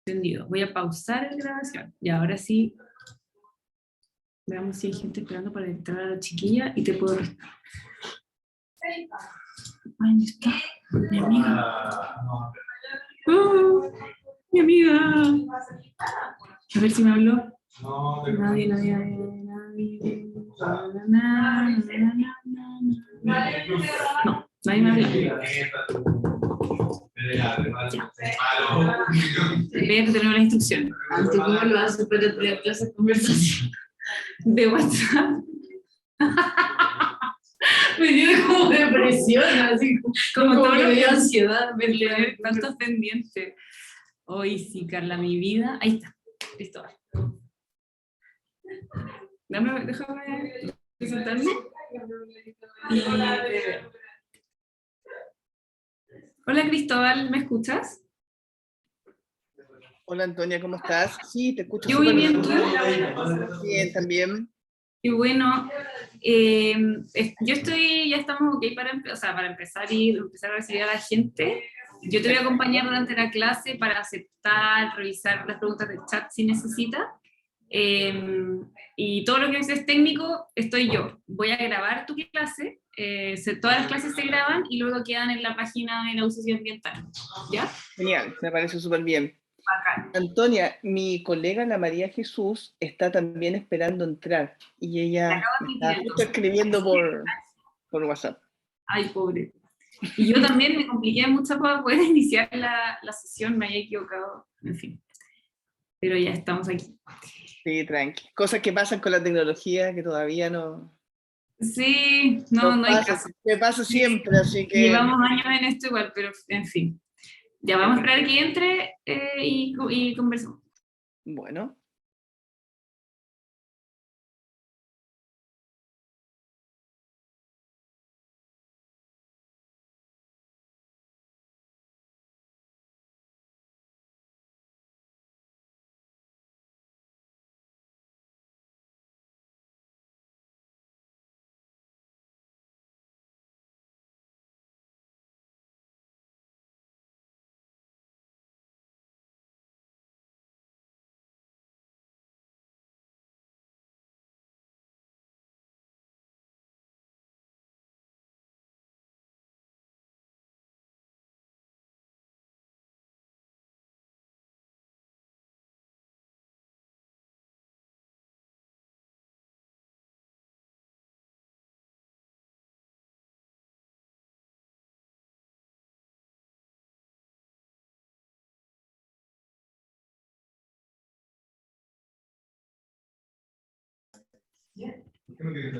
Entendido. Voy a pausar la grabación. Y ahora sí, veamos si hay gente esperando para entrar a la chiquilla y te puedo restar. Ay, ¿dónde está? Mi amiga. Mi amiga. A ver si me habló. Nadie. No, nadie me habló. Ver de nuevo la instrucción. ¿Cómo lo haces para tener clases de conversación? De WhatsApp. Me dio como depresión, así como todo me dio ansiedad, me tener tantos pendientes. Hoy sí, Carla, mi vida. Ahí está, Cristóbal. Déjame presentarme. Hola, Cristóbal, ¿me escuchas? Hola Antonia, ¿cómo estás? Sí, te escucho Yo súper bien, bien. ¿tú? Bien, también. Y bueno, ya estamos ok para empezar y empezar a recibir a la gente. Yo te voy a acompañar durante la clase para aceptar, revisar las preguntas del chat si necesitas. Y todo lo que es técnico, estoy yo. Voy a grabar tu clase, todas las clases se graban y luego quedan en la página de la UCC Ambiental. ¿Ya? Genial, me parece súper bien. Bacán. Antonia, mi colega la María Jesús está también esperando entrar y ella está justo escribiendo por WhatsApp. Ay, pobre. Y yo también me compliqué mucho para poder iniciar la sesión, me había equivocado, en fin. Pero ya estamos aquí. Sí, tranqui. Cosas que pasan con la tecnología que todavía no Sí, no hay pasa. caso. Me pasa siempre, así que... Llevamos años en esto igual, pero en fin. Ya vamos a esperar que entre y conversamos. Bueno.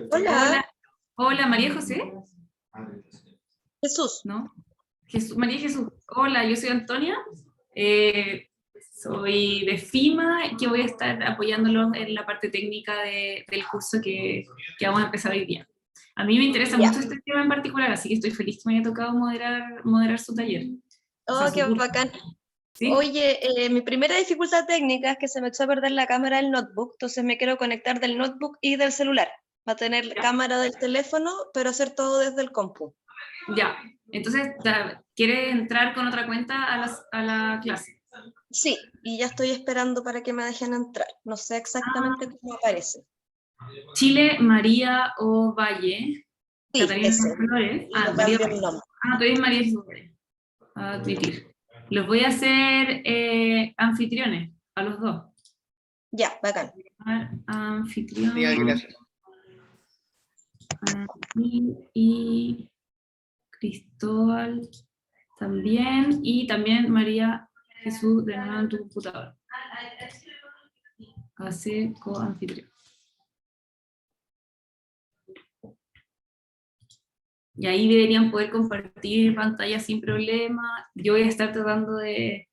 Hola. Hola, María José. Jesús. ¿No? María Jesús. Hola, yo soy Antonia. Soy de FIMA y que voy a estar apoyándolos en la parte técnica del curso que vamos a empezar hoy día. A mí me interesa mucho este tema en particular, así que estoy feliz que me haya tocado moderar su taller. Oh, qué bacán. ¿Sí? Oye, mi primera dificultad técnica es que se me echó a perder la cámara del notebook, entonces me quiero conectar del notebook y del celular. Va a tener la cámara del teléfono, pero hacer todo desde el compu. Ya, entonces, ¿quiere entrar con otra cuenta a la clase? Sí, y ya estoy esperando para que me dejen entrar. No sé exactamente cómo aparece. Chile, María o Valle. Sí, Catalina ese. Flores. Le María cambié el nombre. tú eres María Flores. Admitir. Los voy a hacer anfitriones, a los dos. Ya, bacán. Anfitrión. Gracias. Y Cristóbal también. Y también María Jesús de nuevo en tu computador. Hace co-anfitrión. Y ahí deberían poder compartir pantalla sin problema. Yo voy a estar tratando de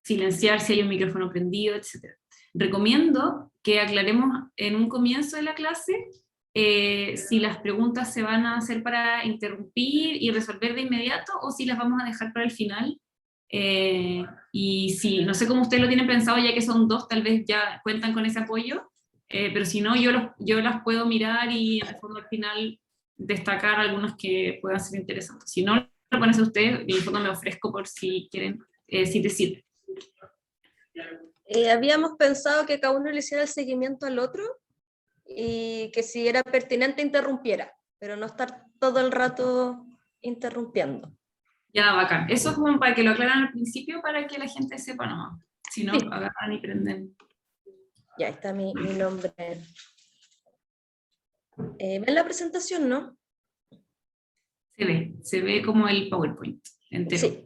silenciar si hay un micrófono prendido, etc. Recomiendo que aclaremos en un comienzo de la clase si las preguntas se van a hacer para interrumpir y resolver de inmediato o si las vamos a dejar para el final. Y si, no sé cómo ustedes lo tienen pensado, ya que son dos, tal vez ya cuentan con ese apoyo, pero si no, yo las puedo mirar y en el fondo al final destacar algunas que puedan ser interesantes. Si no, lo pones a ustedes y en el fondo me ofrezco por si quieren, si te sirve. Habíamos pensado que cada uno le hiciera el seguimiento al otro y que si era pertinente interrumpiera, pero no estar todo el rato interrumpiendo. Ya, bacán. Eso es como para que lo aclaren al principio, para que la gente sepa nomás. Si no, Sí. agarran y prenden. Ya está mi nombre. ¿Ven la presentación, no? Se ve como el PowerPoint entero.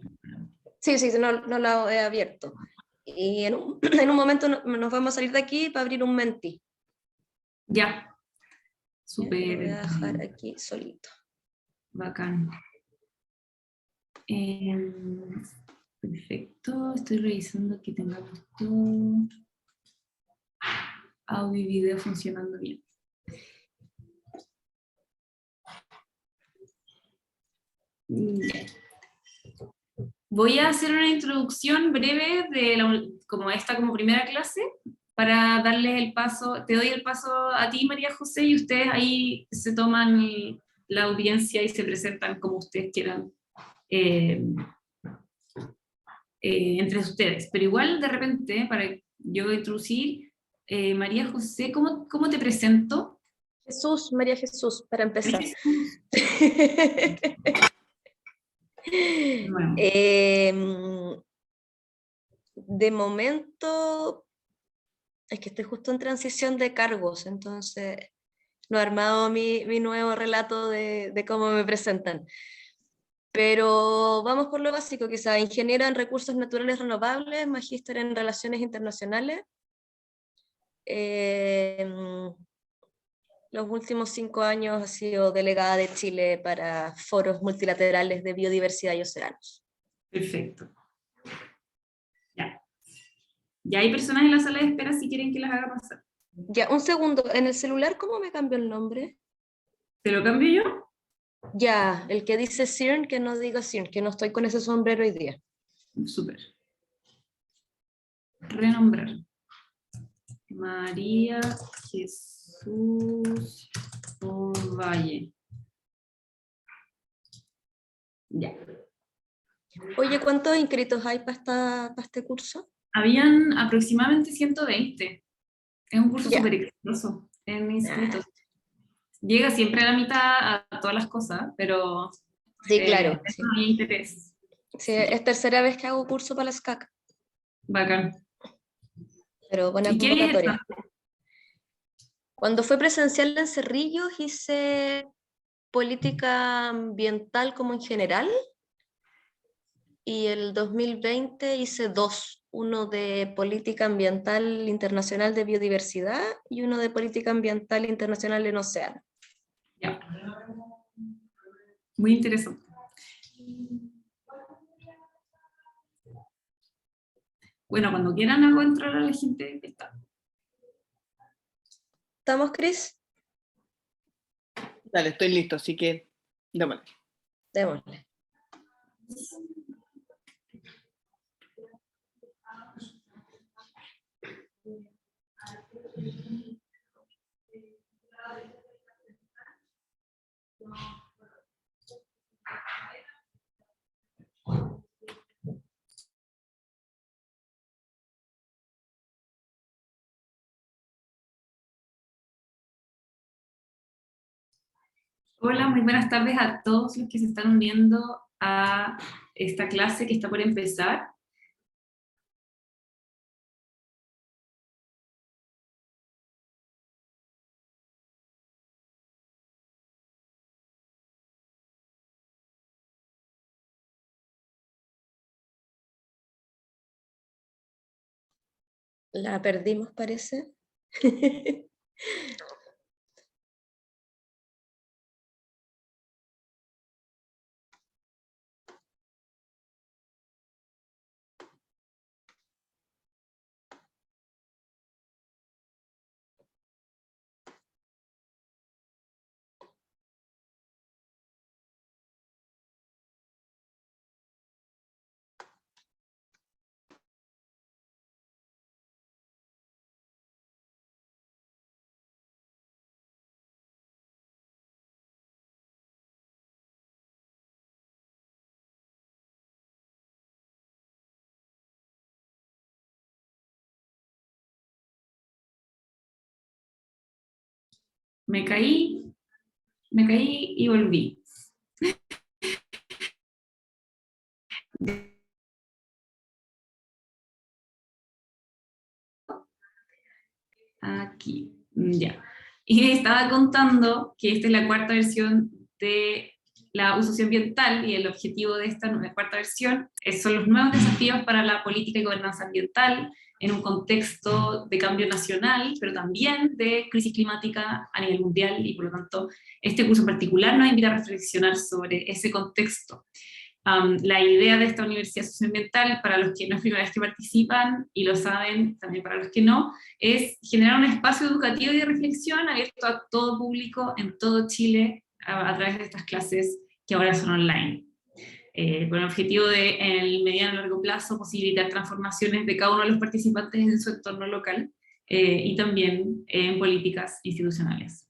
Sí, no la he abierto. Y en un momento nos vamos a salir de aquí para abrir un Menti. Ya. Lo voy Súper a dejar aquí solito. bacán. Perfecto, estoy revisando que tengamos todo. Audio y video funcionando bien. Ya. Voy a hacer una introducción breve de como esta como primera clase, para darles el paso. Te doy el paso a ti, María José, y ustedes ahí se toman la audiencia y se presentan como ustedes quieran entre ustedes. Pero igual, de repente, para yo introducir, María José, ¿cómo te presento? Jesús, María Jesús, para empezar. Bueno, De momento, es que estoy justo en transición de cargos, entonces no he armado mi nuevo relato de cómo me presentan. Pero vamos por lo básico, quizá ingeniera en recursos naturales renovables, magíster en relaciones internacionales. Los últimos 5 años ha sido delegada de Chile para foros multilaterales de biodiversidad y océanos. perfecto. Ya. Ya hay personas en la sala de espera si quieren que las haga pasar. Ya, un segundo, en el celular, ¿cómo me cambió el nombre? ¿Te lo cambio yo? Ya, el que dice CIRN, que no diga CIRN, que no estoy con ese sombrero hoy día. Súper. Renombrar. María Jesús Ovalle. Ya. Oye, ¿cuántos inscritos hay para este curso? Habían aproximadamente 120. Es un curso Ya. súper exitoso en Ah, inscritos. Llega siempre a la mitad a todas las cosas, pero sí, claro. Sí. no hay interés. Sí, es tercera vez que hago curso para la SCAC, Bacán. pero buena ¿Y qué es esta? convocatoria. Cuando fue presencial en Cerrillos hice política ambiental como en general, y el 2020 hice 2, uno de política ambiental internacional de biodiversidad y uno de política ambiental internacional en océano. Ya. Muy interesante. Bueno, cuando quieran hago entrar a la gente que está. ¿Estamos, Cris? Dale, estoy listo, así que démosle. Démosle. Hola, muy buenas tardes a todos los que se están uniendo a esta clase que está por empezar. La perdimos, parece. Me caí y volví. Aquí, ya. Y estaba contando que esta es la cuarta versión de la uso socioambiental, y el objetivo de esta cuarta versión son los nuevos desafíos para la política y gobernanza ambiental en un contexto de cambio nacional, pero también de crisis climática a nivel mundial, y por lo tanto este curso en particular nos invita a reflexionar sobre ese contexto. La idea de esta universidad socioambiental, para los que no es primera vez que participan y lo saben, también para los que no, es generar un espacio educativo y de reflexión abierto a todo público en todo Chile a través de estas clases que ahora son online. Con el objetivo de, en el mediano y largo plazo, posibilitar transformaciones de cada uno de los participantes en su entorno local y también en políticas institucionales.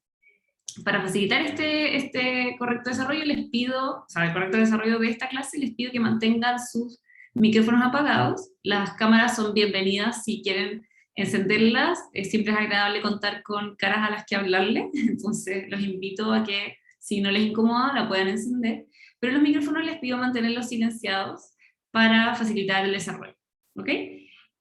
Para facilitar este correcto desarrollo, les pido, o sea, el correcto desarrollo de esta clase, les pido que mantengan sus micrófonos apagados. Las cámaras son bienvenidas si quieren encenderlas. Siempre es agradable contar con caras a las que hablarle, entonces los invito a que, si no les incomoda, la puedan encender. Pero los micrófonos les pido mantenerlos silenciados para facilitar el desarrollo. ¿Ok?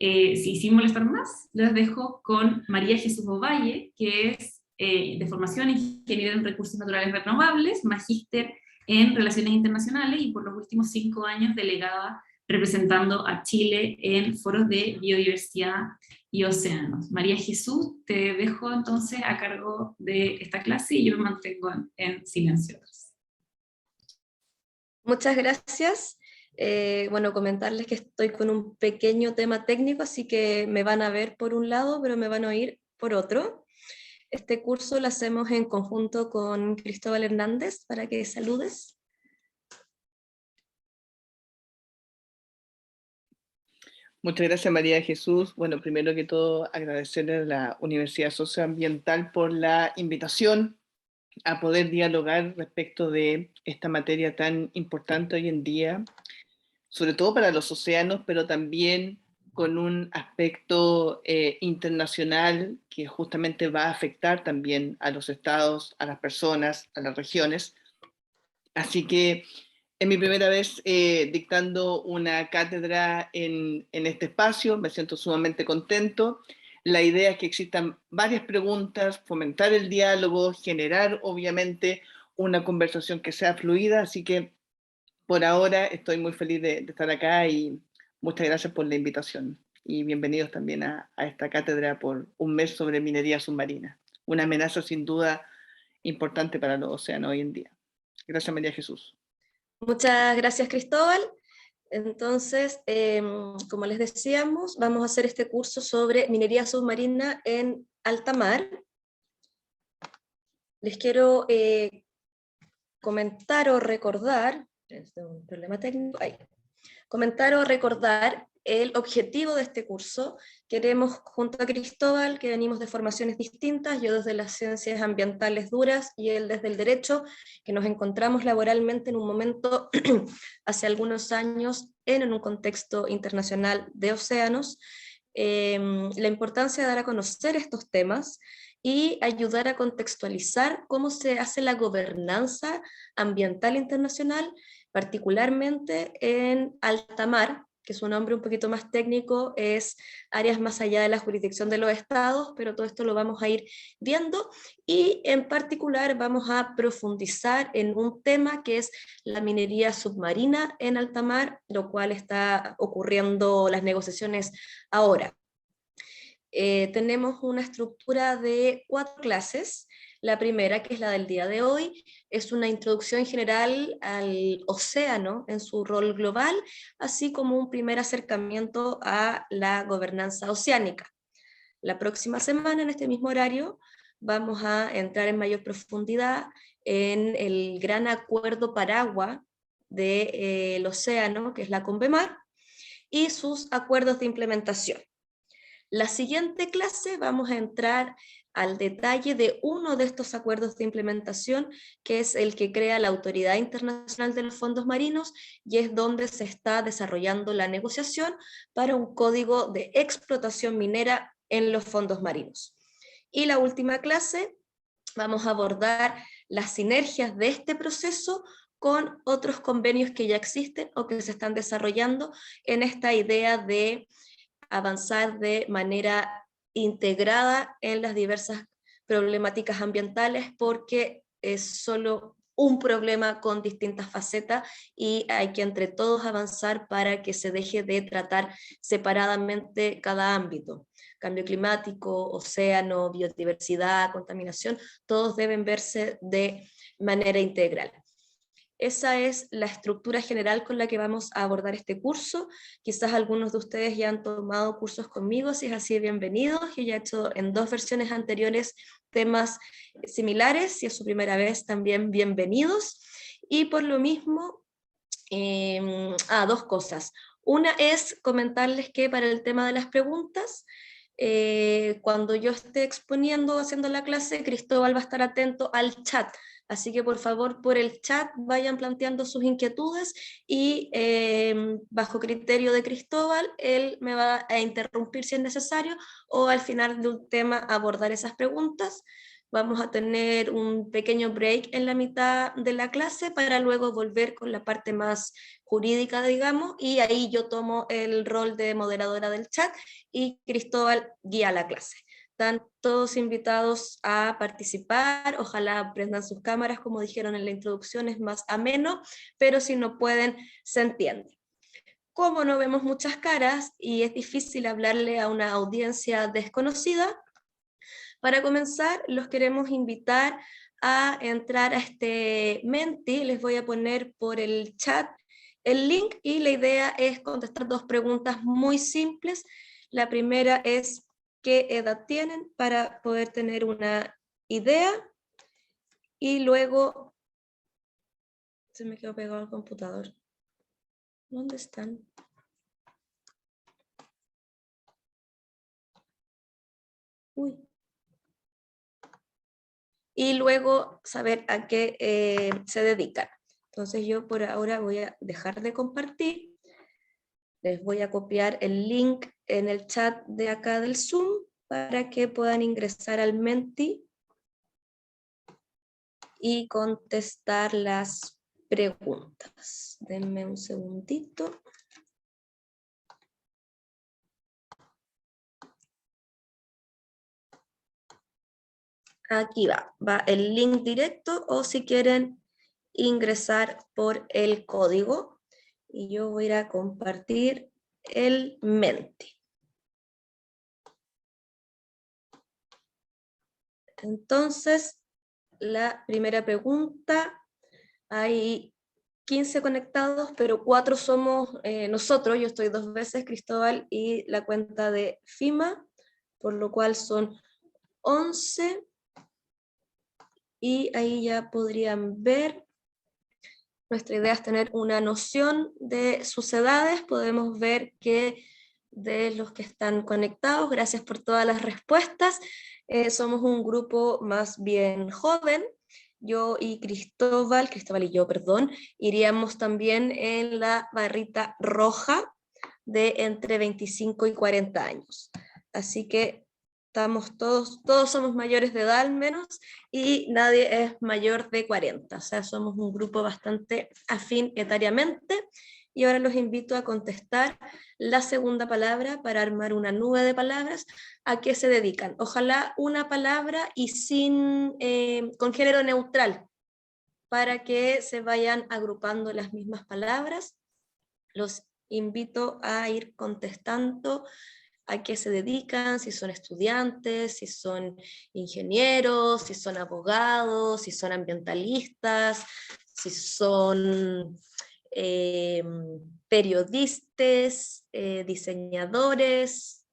Sin molestar más, les dejo con María Jesús Ovalle, que es de formación ingeniera en recursos naturales renovables, magíster en relaciones internacionales y por los últimos 5 años delegada representando a Chile en foros de biodiversidad y océanos. María Jesús, te dejo entonces a cargo de esta clase y yo me mantengo en silencio. Muchas gracias. Bueno, comentarles que estoy con un pequeño tema técnico, así que me van a ver por un lado, pero me van a oír por otro. Este curso lo hacemos en conjunto con Cristóbal Hernández, para que saludes. Muchas gracias, María Jesús. Bueno, primero que todo, agradecerle a la Universidad Socioambiental por la invitación a poder dialogar respecto de esta materia tan importante hoy en día, sobre todo para los océanos, pero también con un aspecto internacional que justamente va a afectar también a los estados, a las personas, a las regiones. Así que es mi primera vez dictando una cátedra en este espacio, me siento sumamente contento. La idea es que existan varias preguntas, fomentar el diálogo, generar obviamente una conversación que sea fluida, así que por ahora estoy muy feliz de estar acá y muchas gracias por la invitación. Y bienvenidos también a esta cátedra por un mes sobre minería submarina, una amenaza sin duda importante para los océanos hoy en día. Gracias, María Jesús. Muchas gracias, Cristóbal. Entonces, como les decíamos, vamos a hacer este curso sobre minería submarina en alta mar. Les quiero comentar o recordar, es un problema técnico, comentar o recordar el objetivo de este curso. Queremos, junto a Cristóbal, que venimos de formaciones distintas, yo desde las ciencias ambientales duras y él desde el derecho, que nos encontramos laboralmente en un momento, hace algunos años, en un contexto internacional de océanos, la importancia de dar a conocer estos temas y ayudar a contextualizar cómo se hace la gobernanza ambiental internacional, particularmente en alta mar, que su nombre un poquito más técnico es áreas más allá de la jurisdicción de los estados, pero todo esto lo vamos a ir viendo, y en particular vamos a profundizar en un tema que es la minería submarina en alta mar, lo cual está ocurriendo las negociaciones ahora. Tenemos una estructura de 4 clases. La primera, que es la del día de hoy, es una introducción general al océano en su rol global, así como un primer acercamiento a la gobernanza oceánica. La próxima semana, en este mismo horario, vamos a entrar en mayor profundidad en el gran acuerdo paraguas del océano, que es la CONVEMAR, y sus acuerdos de implementación. La siguiente clase vamos a entrar al detalle de uno de estos acuerdos de implementación, que es el que crea la Autoridad Internacional de los Fondos Marinos, y es donde se está desarrollando la negociación para un código de explotación minera en los fondos marinos. Y la última clase vamos a abordar las sinergias de este proceso con otros convenios que ya existen o que se están desarrollando en esta idea de avanzar de manera integrada en las diversas problemáticas ambientales, porque es solo un problema con distintas facetas y hay que entre todos avanzar para que se deje de tratar separadamente cada ámbito. Cambio climático, océano, biodiversidad, contaminación, todos deben verse de manera integral. Esa es la estructura general con la que vamos a abordar este curso. Quizás algunos de ustedes ya han tomado cursos conmigo, si es así, bienvenidos. Yo ya he hecho en 2 versiones anteriores temas similares, si es su primera vez también bienvenidos. Y por lo mismo, 2 cosas. Una es comentarles que para el tema de las preguntas, cuando yo esté exponiendo, haciendo la clase, Cristóbal va a estar atento al chat. Así que por favor por el chat vayan planteando sus inquietudes y bajo criterio de Cristóbal, él me va a interrumpir si es necesario o al final de un tema abordar esas preguntas. Vamos a tener un pequeño break en la mitad de la clase para luego volver con la parte más jurídica, digamos, y ahí yo tomo el rol de moderadora del chat y Cristóbal guía la clase. Están todos invitados a participar, ojalá prendan sus cámaras, como dijeron en la introducción, es más ameno, pero si no pueden, se entiende. Como no vemos muchas caras y es difícil hablarle a una audiencia desconocida, para comenzar, los queremos invitar a entrar a este Menti. Les voy a poner por el chat el link y la idea es contestar 2 preguntas muy simples. La primera es, ¿qué edad tienen? Para poder tener una idea. Y luego, se me quedó pegado al computador. ¿Dónde están? Uy. Y luego saber a qué se dedican. Entonces yo por ahora voy a dejar de compartir. Les voy a copiar el link en el chat de acá del Zoom para que puedan ingresar al Menti y contestar las preguntas. Denme un segundito. Aquí va el link directo o si quieren ingresar por el código. Y yo voy a ir a compartir el Menti. Entonces, la primera pregunta, hay 15 conectados, pero 4 somos nosotros, yo estoy 2 veces, Cristóbal, y la cuenta de FIMA, por lo cual son 11, y ahí ya podrían ver. Nuestra idea es tener una noción de sus edades. Podemos ver que de los que están conectados, gracias por todas las respuestas, somos un grupo más bien joven. Yo y Cristóbal y yo, perdón, iríamos también en la barrita roja de entre 25 y 40 años. Así que estamos todos somos mayores de edad al menos, y nadie es mayor de 40, o sea, somos un grupo bastante afín etariamente. Y ahora los invito a contestar la segunda palabra para armar una nube de palabras. ¿A qué se dedican? Ojalá una palabra y con género neutral, para que se vayan agrupando las mismas palabras. Los invito a ir contestando a qué se dedican, si son estudiantes, si son ingenieros, si son abogados, si son ambientalistas, si son periodistas, diseñadores.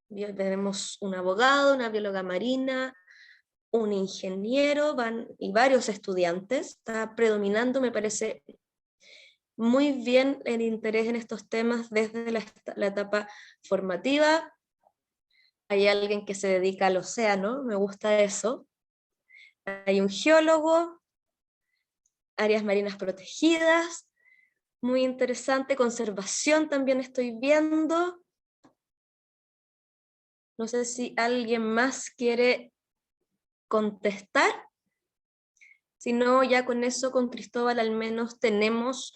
Tenemos un abogado, una bióloga marina, un ingeniero y varios estudiantes. Está predominando, me parece muy bien, el interés en estos temas desde la etapa formativa. Hay alguien que se dedica al océano, me gusta eso. Hay un geólogo, áreas marinas protegidas, muy interesante, conservación también estoy viendo. No sé si alguien más quiere contestar. Si no, ya con eso, con Cristóbal al menos tenemos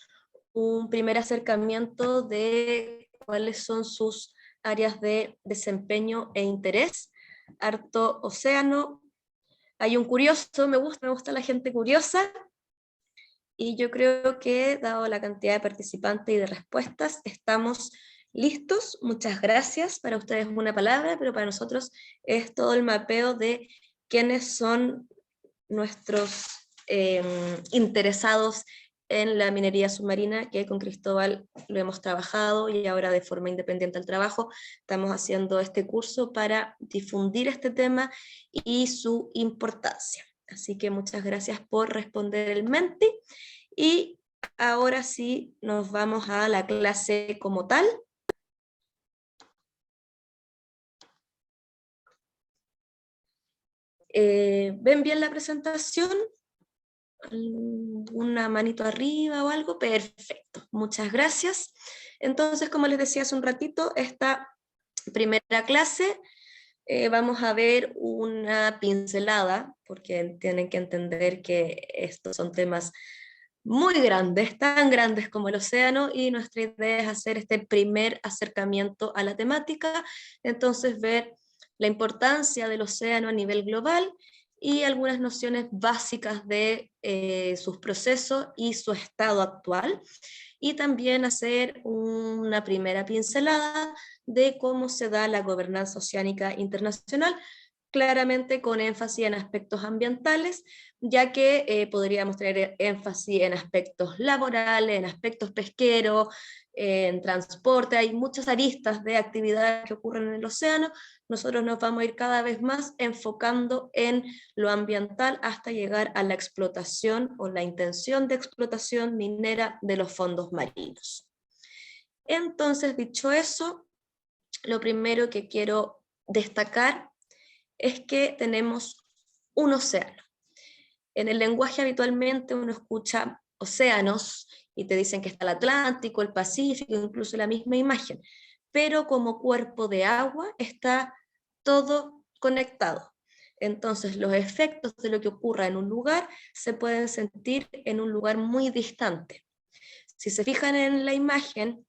un primer acercamiento de cuáles son sus áreas de desempeño e interés. Harto océano. Hay un curioso, me gusta la gente curiosa. Y yo creo que, dado la cantidad de participantes y de respuestas, estamos listos. Muchas gracias. Para ustedes una palabra, pero para nosotros es todo el mapeo de quiénes son nuestros interesados en la minería submarina, que con Cristóbal lo hemos trabajado y ahora de forma independiente al trabajo estamos haciendo este curso para difundir este tema y su importancia. Así que muchas gracias por responder el Menti, y ahora sí nos vamos a la clase como tal. ¿Ven bien la presentación? ¿Una manito arriba o algo? Perfecto, muchas gracias. Entonces, como les decía hace un ratito, esta primera clase vamos a ver una pincelada, porque tienen que entender que estos son temas muy grandes, tan grandes como el océano, y nuestra idea es hacer este primer acercamiento a la temática, entonces ver la importancia del océano a nivel global y algunas nociones básicas de sus procesos y su estado actual, y también hacer una primera pincelada de cómo se da la gobernanza oceánica internacional, claramente con énfasis en aspectos ambientales, ya que podríamos tener énfasis en aspectos laborales, en aspectos pesqueros, en transporte. Hay muchas aristas de actividades que ocurren en el océano. Nosotros nos vamos a ir cada vez más enfocando en lo ambiental hasta llegar a la explotación o la intención de explotación minera de los fondos marinos. Entonces, dicho eso, lo primero que quiero destacar es que tenemos un océano. En el lenguaje habitualmente uno escucha océanos y te dicen que está el Atlántico, el Pacífico, incluso la misma imagen, pero como cuerpo de agua está todo conectado. Entonces los efectos de lo que ocurra en un lugar se pueden sentir en un lugar muy distante. Si se fijan en la imagen,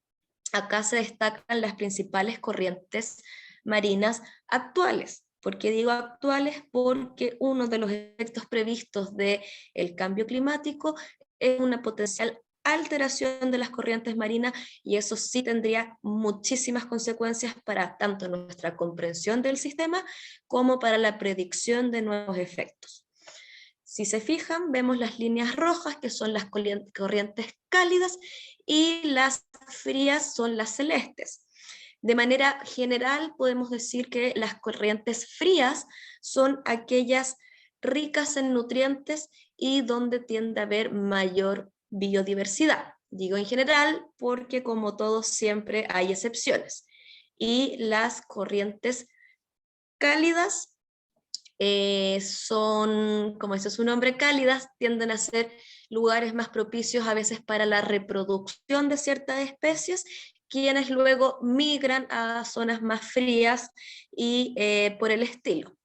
acá se destacan las principales corrientes marinas actuales. ¿Por qué digo actuales? Porque uno de los efectos previstos del cambio climático es una potencial alteración de las corrientes marinas, y eso sí tendría muchísimas consecuencias para tanto nuestra comprensión del sistema como para la predicción de nuevos efectos. Si se fijan, vemos las líneas rojas, que son las corrientes cálidas, y las frías son las celestes. De manera general, podemos decir que las corrientes frías son aquellas ricas en nutrientes y donde tiende a haber mayor biodiversidad. Digo en general porque, como todos, siempre hay excepciones. Y las corrientes cálidas son, como dice su nombre, cálidas, tienden a ser lugares más propicios a veces para la reproducción de ciertas especies, quienes luego migran a zonas más frías y por el estilo.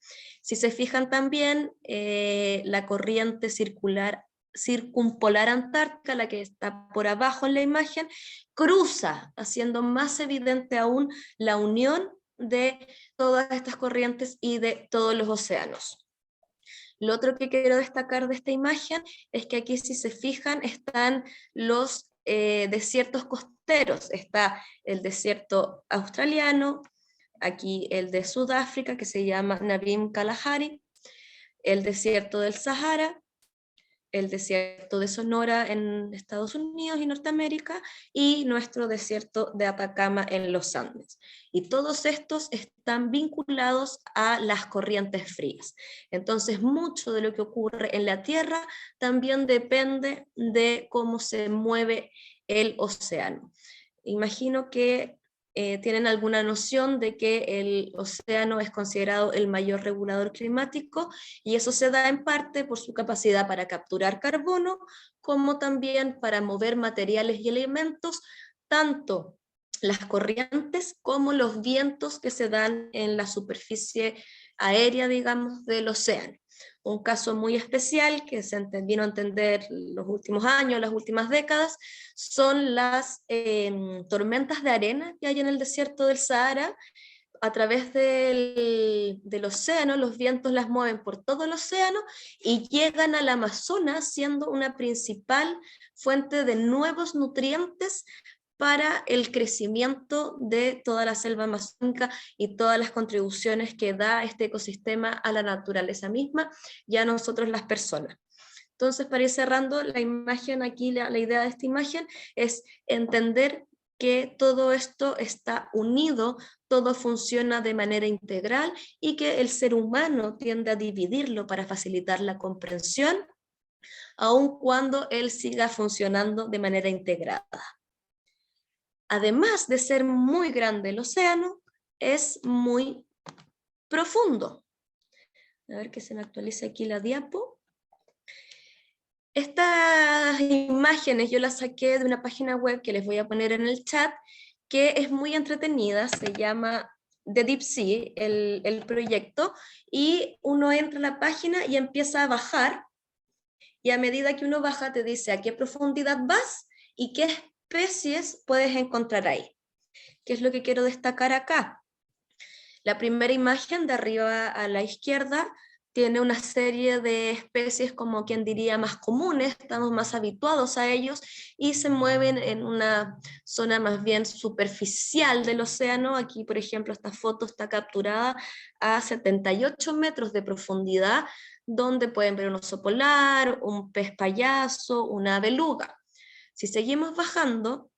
Si se fijan también, la corriente circumpolar antártica, la que está por abajo en la imagen, cruza, haciendo más evidente aún la unión de todas estas corrientes y de todos los océanos. Lo otro que quiero destacar de esta imagen es que aquí, si se fijan, están los desiertos costeros. Está el desierto australiano, aquí el de Sudáfrica, que se llama Nabim Kalahari, el desierto del Sahara, el desierto de Sonora en Estados Unidos y Norteamérica, y nuestro desierto de Atacama en los Andes. Y todos estos están vinculados a las corrientes frías. Entonces, mucho de lo que ocurre en la Tierra también depende de cómo se mueve el océano. Imagino que tienen alguna noción de que el océano es considerado el mayor regulador climático, y eso se da en parte por su capacidad para capturar carbono, como también para mover materiales y elementos, tanto las corrientes como los vientos que se dan en la superficie aérea, digamos, del océano. Un caso muy especial que se vino a entender los últimos años, las últimas décadas, son las tormentas de arena que hay en el desierto del Sahara. A través del océano, los vientos las mueven por todo el océano y llegan al Amazonas, siendo una principal fuente de nuevos nutrientes para el crecimiento de toda la selva amazónica y todas las contribuciones que da este ecosistema a la naturaleza misma y a nosotros las personas. Entonces, para ir cerrando la imagen aquí, la idea de esta imagen es entender que todo esto está unido, todo funciona de manera integral y que el ser humano tiende a dividirlo para facilitar la comprensión, aun cuando él siga funcionando de manera integrada. Además de ser muy grande el océano, es muy profundo. A ver que se me actualice aquí la diapo. Estas imágenes yo las saqué de una página web que les voy a poner en el chat, que es muy entretenida, se llama The Deep Sea, el proyecto, y uno entra a la página y empieza a bajar, y a medida que uno baja te dice a qué profundidad vas y qué especies puedes encontrar ahí. ¿Qué es lo que quiero destacar acá? La primera imagen de arriba a la izquierda tiene una serie de especies, como quien diría, más comunes, estamos más habituados a ellos y se mueven en una zona más bien superficial del océano. Aquí, por ejemplo, esta foto está capturada a 78 metros de profundidad, donde pueden ver un oso polar, un pez payaso, una beluga. Si seguimos bajando,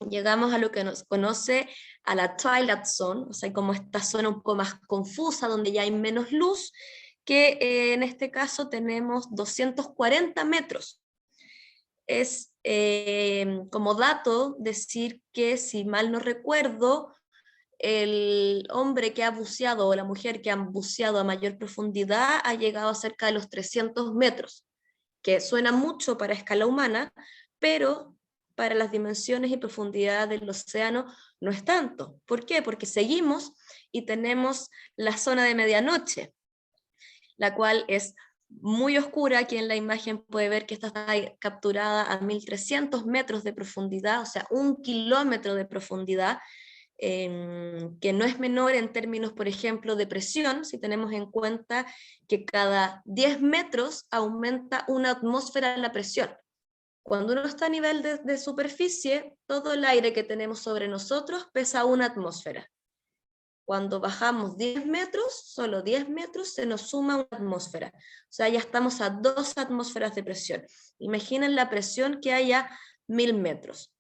llegamos a lo que nos conoce a la Twilight Zone, o sea, como esta zona un poco más confusa, donde ya hay menos luz, que en este caso tenemos 240 metros. Es como dato decir que, si mal no recuerdo, el hombre que ha buceado o la mujer que han buceado a mayor profundidad ha llegado a cerca de los 300 metros, que suena mucho para escala humana, pero para las dimensiones y profundidad del océano no es tanto. ¿Por qué? Porque seguimos y tenemos la zona de medianoche, la cual es muy oscura. Aquí en la imagen puede ver que esta está capturada a 1300 metros de profundidad, o sea, 1 kilómetro de profundidad, que no es menor en términos, por ejemplo, de presión, si tenemos en cuenta que cada 10 metros aumenta una atmósfera la presión. Cuando uno está a nivel de superficie, todo el aire que tenemos sobre nosotros pesa 1 atmósfera. Cuando bajamos 10 metros, solo 10 metros, se nos suma 1 atmósfera. O sea, ya estamos a 2 atmósferas de presión. Imaginen la presión que hay a 1000 metros.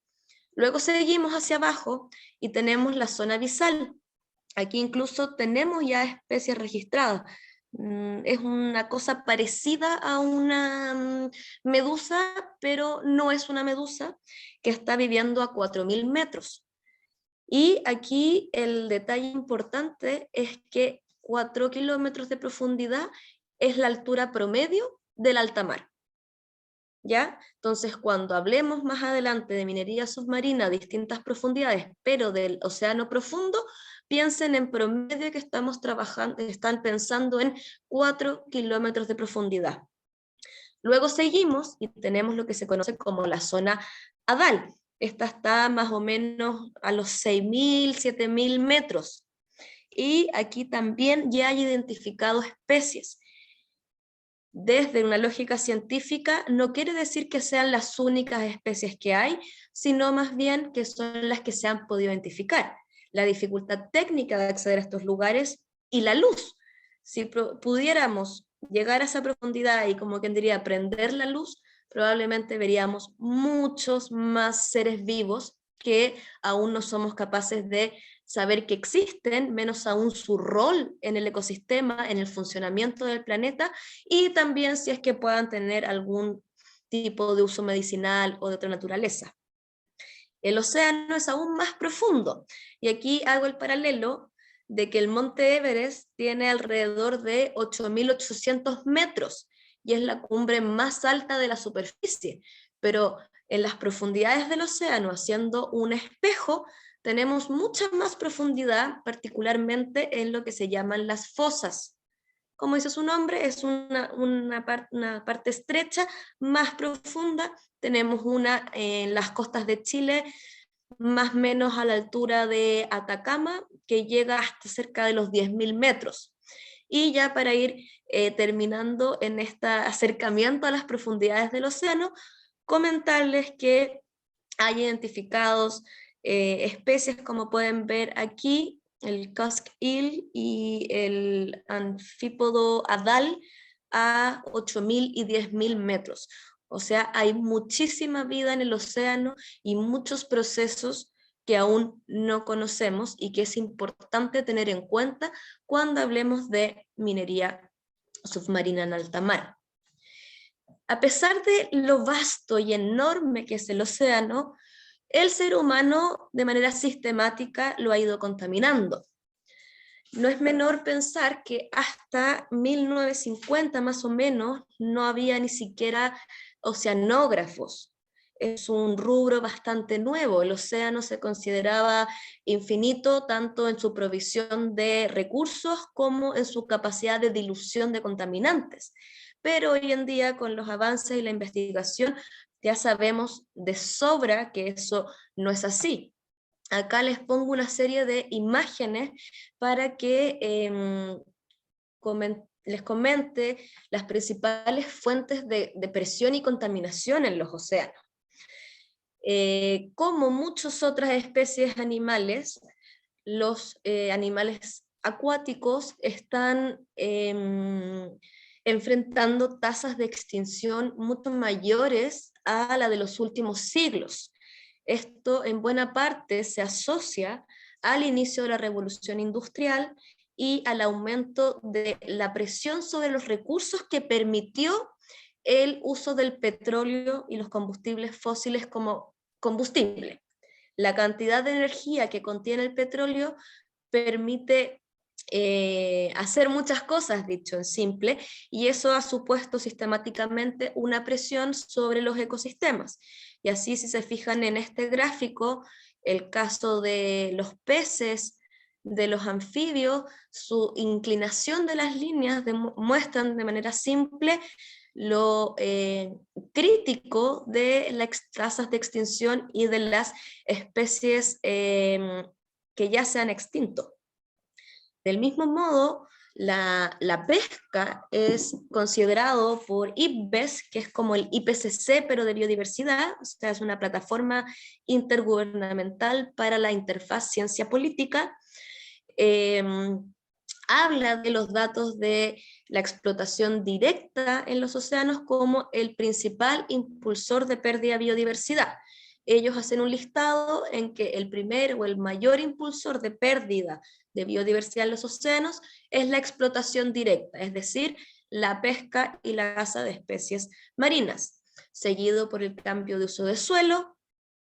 Luego seguimos hacia abajo y tenemos la zona abisal. Aquí incluso tenemos ya especies registradas. Es una cosa parecida a una medusa, pero no es una medusa, que está viviendo a 4000 metros. Y aquí el detalle importante es que 4 kilómetros de profundidad es la altura promedio del alta mar. ¿Ya? Entonces, cuando hablemos más adelante de minería submarina a distintas profundidades, pero del océano profundo, piensen en promedio que están pensando en 4 kilómetros de profundidad. Luego seguimos y tenemos lo que se conoce como la zona hadal. Esta está más o menos a los 6000, 7000 metros. Y aquí también ya hay identificado especies. Desde una lógica científica, no quiere decir que sean las únicas especies que hay, sino más bien que son las que se han podido identificar. La dificultad técnica de acceder a estos lugares y la luz. Si pudiéramos llegar a esa profundidad y, como quien diría, prender la luz, probablemente veríamos muchos más seres vivos que aún no somos capaces de saber que existen, menos aún su rol en el ecosistema, en el funcionamiento del planeta, y también si es que puedan tener algún tipo de uso medicinal o de otra naturaleza. El océano es aún más profundo, y aquí hago el paralelo de que el monte Everest tiene alrededor de 8800 metros, y es la cumbre más alta de la superficie, pero en las profundidades del océano, haciendo un espejo, tenemos mucha más profundidad, particularmente en lo que se llaman las fosas. Como dice su nombre, es una parte estrecha, más profunda. Tenemos una en las costas de Chile, más o menos a la altura de Atacama, que llega hasta cerca de los 10.000 metros. Y ya para ir terminando en este acercamiento a las profundidades del océano, comentarles que hay identificados especies, como pueden ver aquí, el cusk eel y el anfípodo adal a 8.000 y 10.000 metros. O sea, hay muchísima vida en el océano y muchos procesos que aún no conocemos y que es importante tener en cuenta cuando hablemos de minería submarina en alta mar. A pesar de lo vasto y enorme que es el océano, el ser humano de manera sistemática lo ha ido contaminando. No es menor pensar que hasta 1950 más o menos no había ni siquiera oceanógrafos. Es un rubro bastante nuevo. El océano se consideraba infinito tanto en su provisión de recursos como en su capacidad de dilución de contaminantes. Pero hoy en día, con los avances y la investigación, ya sabemos de sobra que eso no es así. Acá les pongo una serie de imágenes para que les comente las principales fuentes de presión y contaminación en los océanos. Como muchas otras especies animales, los animales acuáticos están enfrentando tasas de extinción mucho mayores a la de los últimos siglos. Esto en buena parte se asocia al inicio de la revolución industrial y al aumento de la presión sobre los recursos que permitió el uso del petróleo y los combustibles fósiles como combustible. La cantidad de energía que contiene el petróleo permite hacer muchas cosas, dicho en simple, y eso ha supuesto sistemáticamente una presión sobre los ecosistemas. Y así, si se fijan en este gráfico, el caso de los peces, de los anfibios, su inclinación de las líneas muestran de manera simple lo crítico de las tasas de extinción y de las especies que ya se han extinto. Del mismo modo, la pesca es considerado por IPBES, que es como el IPCC, pero de biodiversidad, o sea, es una plataforma intergubernamental para la interfaz ciencia política. Habla de los datos de la explotación directa en los océanos como el principal impulsor de pérdida de biodiversidad. Ellos hacen un listado en que el primer o el mayor impulsor de pérdida de biodiversidad en los océanos es la explotación directa, es decir, la pesca y la caza de especies marinas, seguido por el cambio de uso de suelo,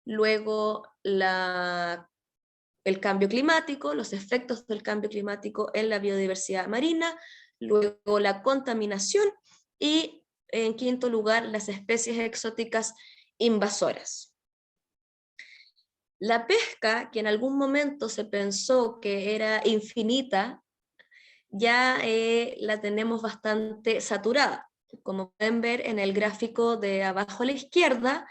luego el cambio climático, los efectos del cambio climático en la biodiversidad marina, luego la contaminación y, en quinto lugar, las especies exóticas invasoras. La pesca, que en algún momento se pensó que era infinita, ya la tenemos bastante saturada. Como pueden ver en el gráfico de abajo a la izquierda,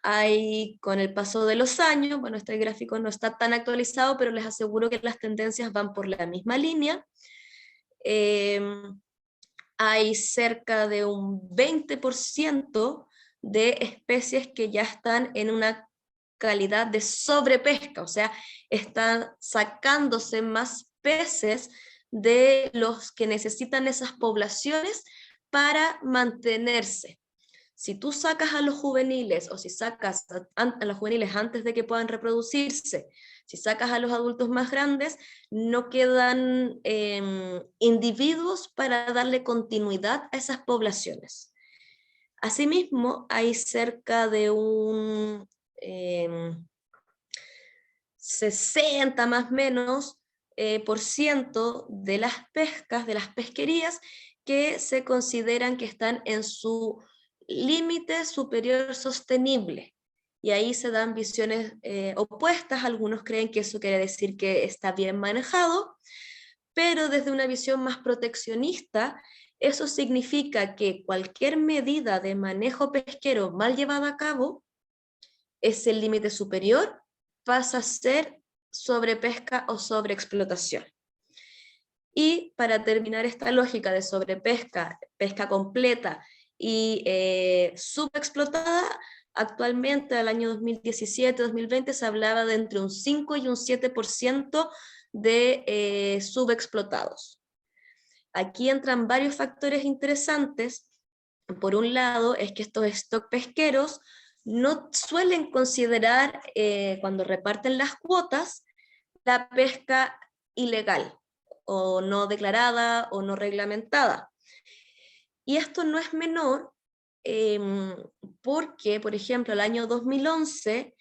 hay, con el paso de los años, bueno, este gráfico no está tan actualizado, pero les aseguro que las tendencias van por la misma línea. Hay cerca de un 20% de especies que ya están en una calidad de sobrepesca, o sea, están sacándose más peces de los que necesitan esas poblaciones para mantenerse. Si tú sacas a los juveniles, o si sacas a los juveniles antes de que puedan reproducirse, si sacas a los adultos más grandes, no quedan individuos para darle continuidad a esas poblaciones. Asimismo, hay cerca de un 60 más o menos por ciento de las pescas, de las pesquerías, que se consideran que están en su límite superior sostenible. Y ahí se dan visiones opuestas. Algunos creen que eso quiere decir que está bien manejado, pero desde una visión más proteccionista, eso significa que cualquier medida de manejo pesquero mal llevada a cabo, ese límite superior pasa a ser sobrepesca o sobreexplotación. Y para terminar esta lógica de sobrepesca, pesca completa y subexplotada, actualmente al año 2017-2020 se hablaba de entre un 5 y un 7% de subexplotados. Aquí entran varios factores interesantes. Por un lado, es que estos stock pesqueros no suelen considerar, cuando reparten las cuotas, la pesca ilegal, o no declarada, o no reglamentada. Y esto no es menor, porque, por ejemplo, el año 2011,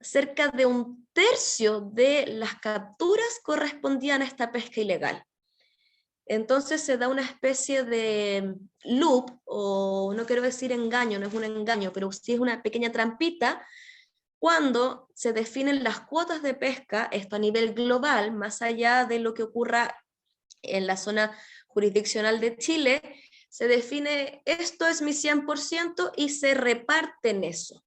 cerca de un tercio de las capturas correspondían a esta pesca ilegal. Entonces se da una especie de loop, o no quiero decir engaño, no es un engaño, pero sí es una pequeña trampita, cuando se definen las cuotas de pesca, esto a nivel global, más allá de lo que ocurra en la zona jurisdiccional de Chile, se define, esto es mi 100% y se reparten eso.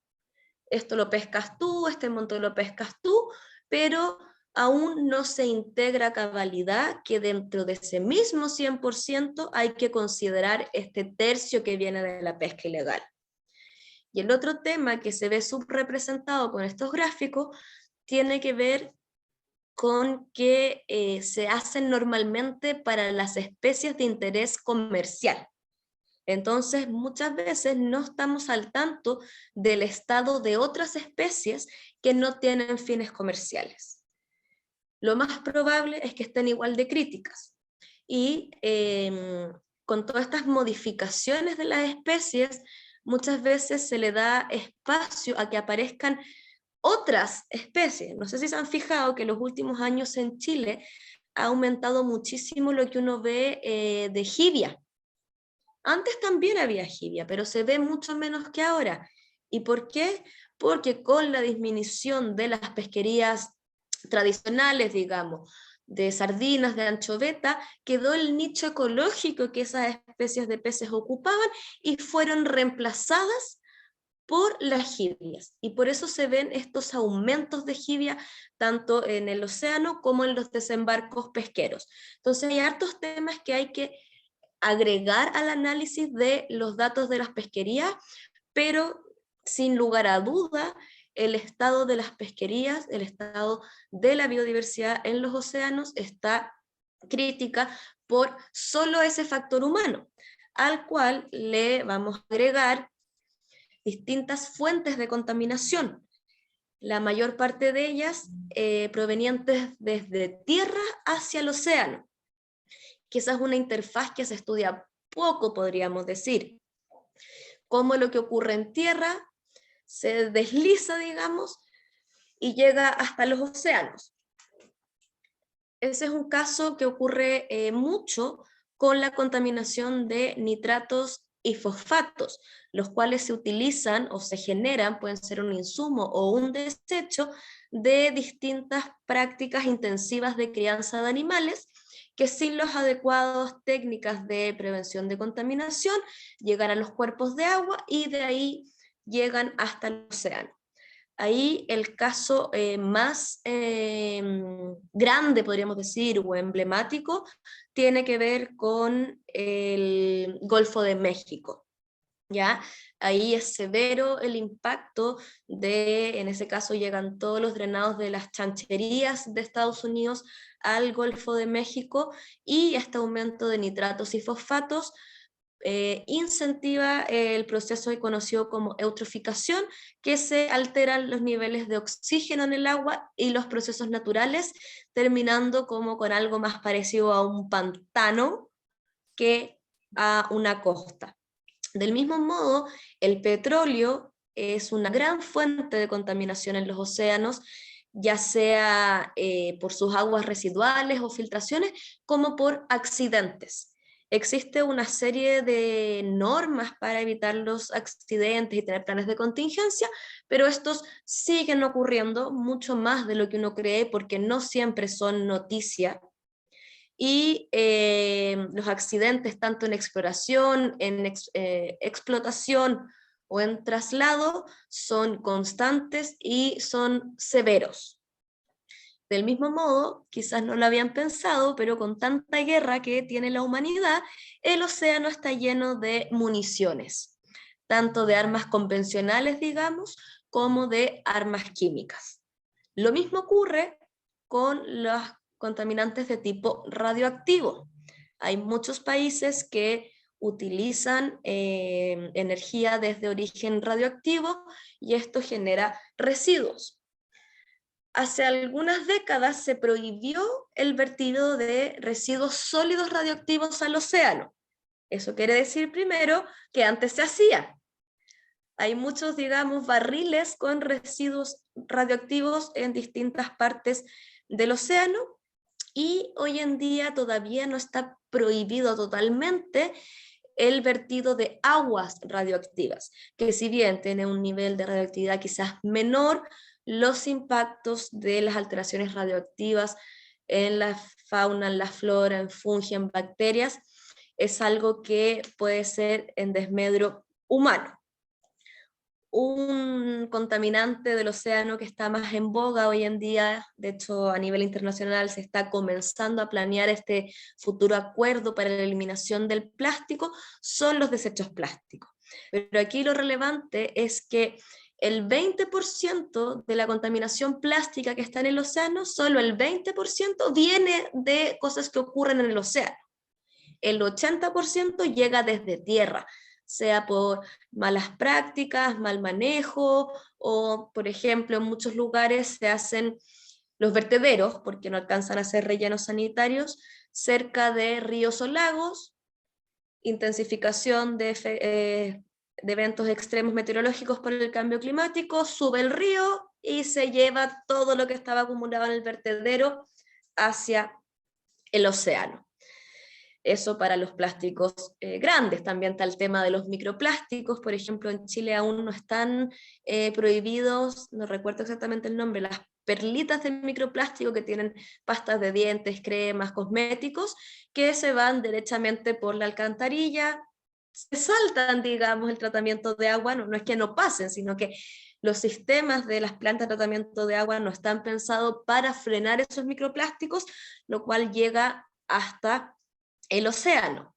Esto lo pescas tú, este monto lo pescas tú, pero aún no se integra a cabalidad que dentro de ese mismo 100% hay que considerar este tercio que viene de la pesca ilegal. Y el otro tema que se ve subrepresentado con estos gráficos tiene que ver con que se hacen normalmente para las especies de interés comercial. Entonces, muchas veces no estamos al tanto del estado de otras especies que no tienen fines comerciales. Lo más probable es que estén igual de críticas. Y con todas estas modificaciones de las especies, muchas veces se le da espacio a que aparezcan otras especies. No sé si se han fijado que en los últimos años en Chile ha aumentado muchísimo lo que uno ve de jibia. Antes también había jibia, pero se ve mucho menos que ahora. ¿Y por qué? Porque con la disminución de las pesquerías tradicionales, digamos, de sardinas, de anchoveta, quedó el nicho ecológico que esas especies de peces ocupaban y fueron reemplazadas por las jibias. Y por eso se ven estos aumentos de jibia tanto en el océano como en los desembarcos pesqueros. Entonces hay hartos temas que hay que agregar al análisis de los datos de las pesquerías, pero sin lugar a duda, el estado de las pesquerías, el estado de la biodiversidad en los océanos está crítica por solo ese factor humano, al cual le vamos a agregar distintas fuentes de contaminación. La mayor parte de ellas provenientes desde tierra hacia el océano, que esa es una interfaz que se estudia poco, podríamos decir. Cómo lo que ocurre en tierra se desliza, digamos, y llega hasta los océanos. Ese es un caso que ocurre mucho con la contaminación de nitratos y fosfatos, los cuales se utilizan o se generan, pueden ser un insumo o un desecho de distintas prácticas intensivas de crianza de animales, que sin las adecuadas técnicas de prevención de contaminación llegan a los cuerpos de agua y de ahí llegan hasta el océano. Ahí el caso más grande, podríamos decir, o emblemático, tiene que ver con el Golfo de México. ¿Ya? Ahí es severo el impacto de, en ese caso llegan todos los drenados de las chancherías de Estados Unidos al Golfo de México, y este aumento de nitratos y fosfatos incentiva el proceso conocido como eutroficación, que se alteran los niveles de oxígeno en el agua y los procesos naturales, terminando como con algo más parecido a un pantano que a una costa. Del mismo modo, el petróleo es una gran fuente de contaminación en los océanos, ya sea por sus aguas residuales o filtraciones, como por accidentes. existe una serie de normas para evitar los accidentes y tener planes de contingencia, pero estos siguen ocurriendo mucho más de lo que uno cree porque no siempre son noticia. Y los accidentes tanto en exploración, en explotación o en traslado son constantes y son severos. Del mismo modo, quizás no lo habían pensado, pero con tanta guerra que tiene la humanidad, el océano está lleno de municiones, tanto de armas convencionales, digamos, como de armas químicas. Lo mismo ocurre con los contaminantes de tipo radioactivo. Hay muchos países que utilizan energía desde origen radioactivo y esto genera residuos. Hace algunas décadas se prohibió el vertido de residuos sólidos radioactivos al océano. Eso quiere decir primero que antes se hacía. Hay muchos, digamos, barriles con residuos radioactivos en distintas partes del océano y hoy en día todavía no está prohibido totalmente el vertido de aguas radioactivas, que si bien tiene un nivel de radioactividad quizás menor, los impactos de las alteraciones radioactivas en la fauna, en la flora, en fungi, en bacterias, es algo que puede ser en desmedro humano. Un contaminante del océano que está más en boga hoy en día, de hecho a nivel internacional se está comenzando a planear este futuro acuerdo para la eliminación del plástico, son los desechos plásticos. Pero aquí lo relevante es que el 20% de la contaminación plástica que está en el océano, solo el 20% viene de cosas que ocurren en el océano. El 80% llega desde tierra, sea por malas prácticas, mal manejo, o por ejemplo en muchos lugares se hacen los vertederos, porque no alcanzan a ser rellenos sanitarios, cerca de ríos o lagos, intensificación de eventos extremos meteorológicos por el cambio climático, sube el río y se lleva todo lo que estaba acumulado en el vertedero hacia el océano. Eso para los plásticos grandes. También está el tema de los microplásticos. Por ejemplo, en Chile aún no están prohibidos, no recuerdo exactamente el nombre, las perlitas de microplástico que tienen pastas de dientes, cremas, cosméticos, que se van derechamente por la alcantarilla, se saltan, digamos, el tratamiento de agua, no es que no pasen, sino que los sistemas de las plantas de tratamiento de agua no están pensados para frenar esos microplásticos, lo cual llega hasta el océano.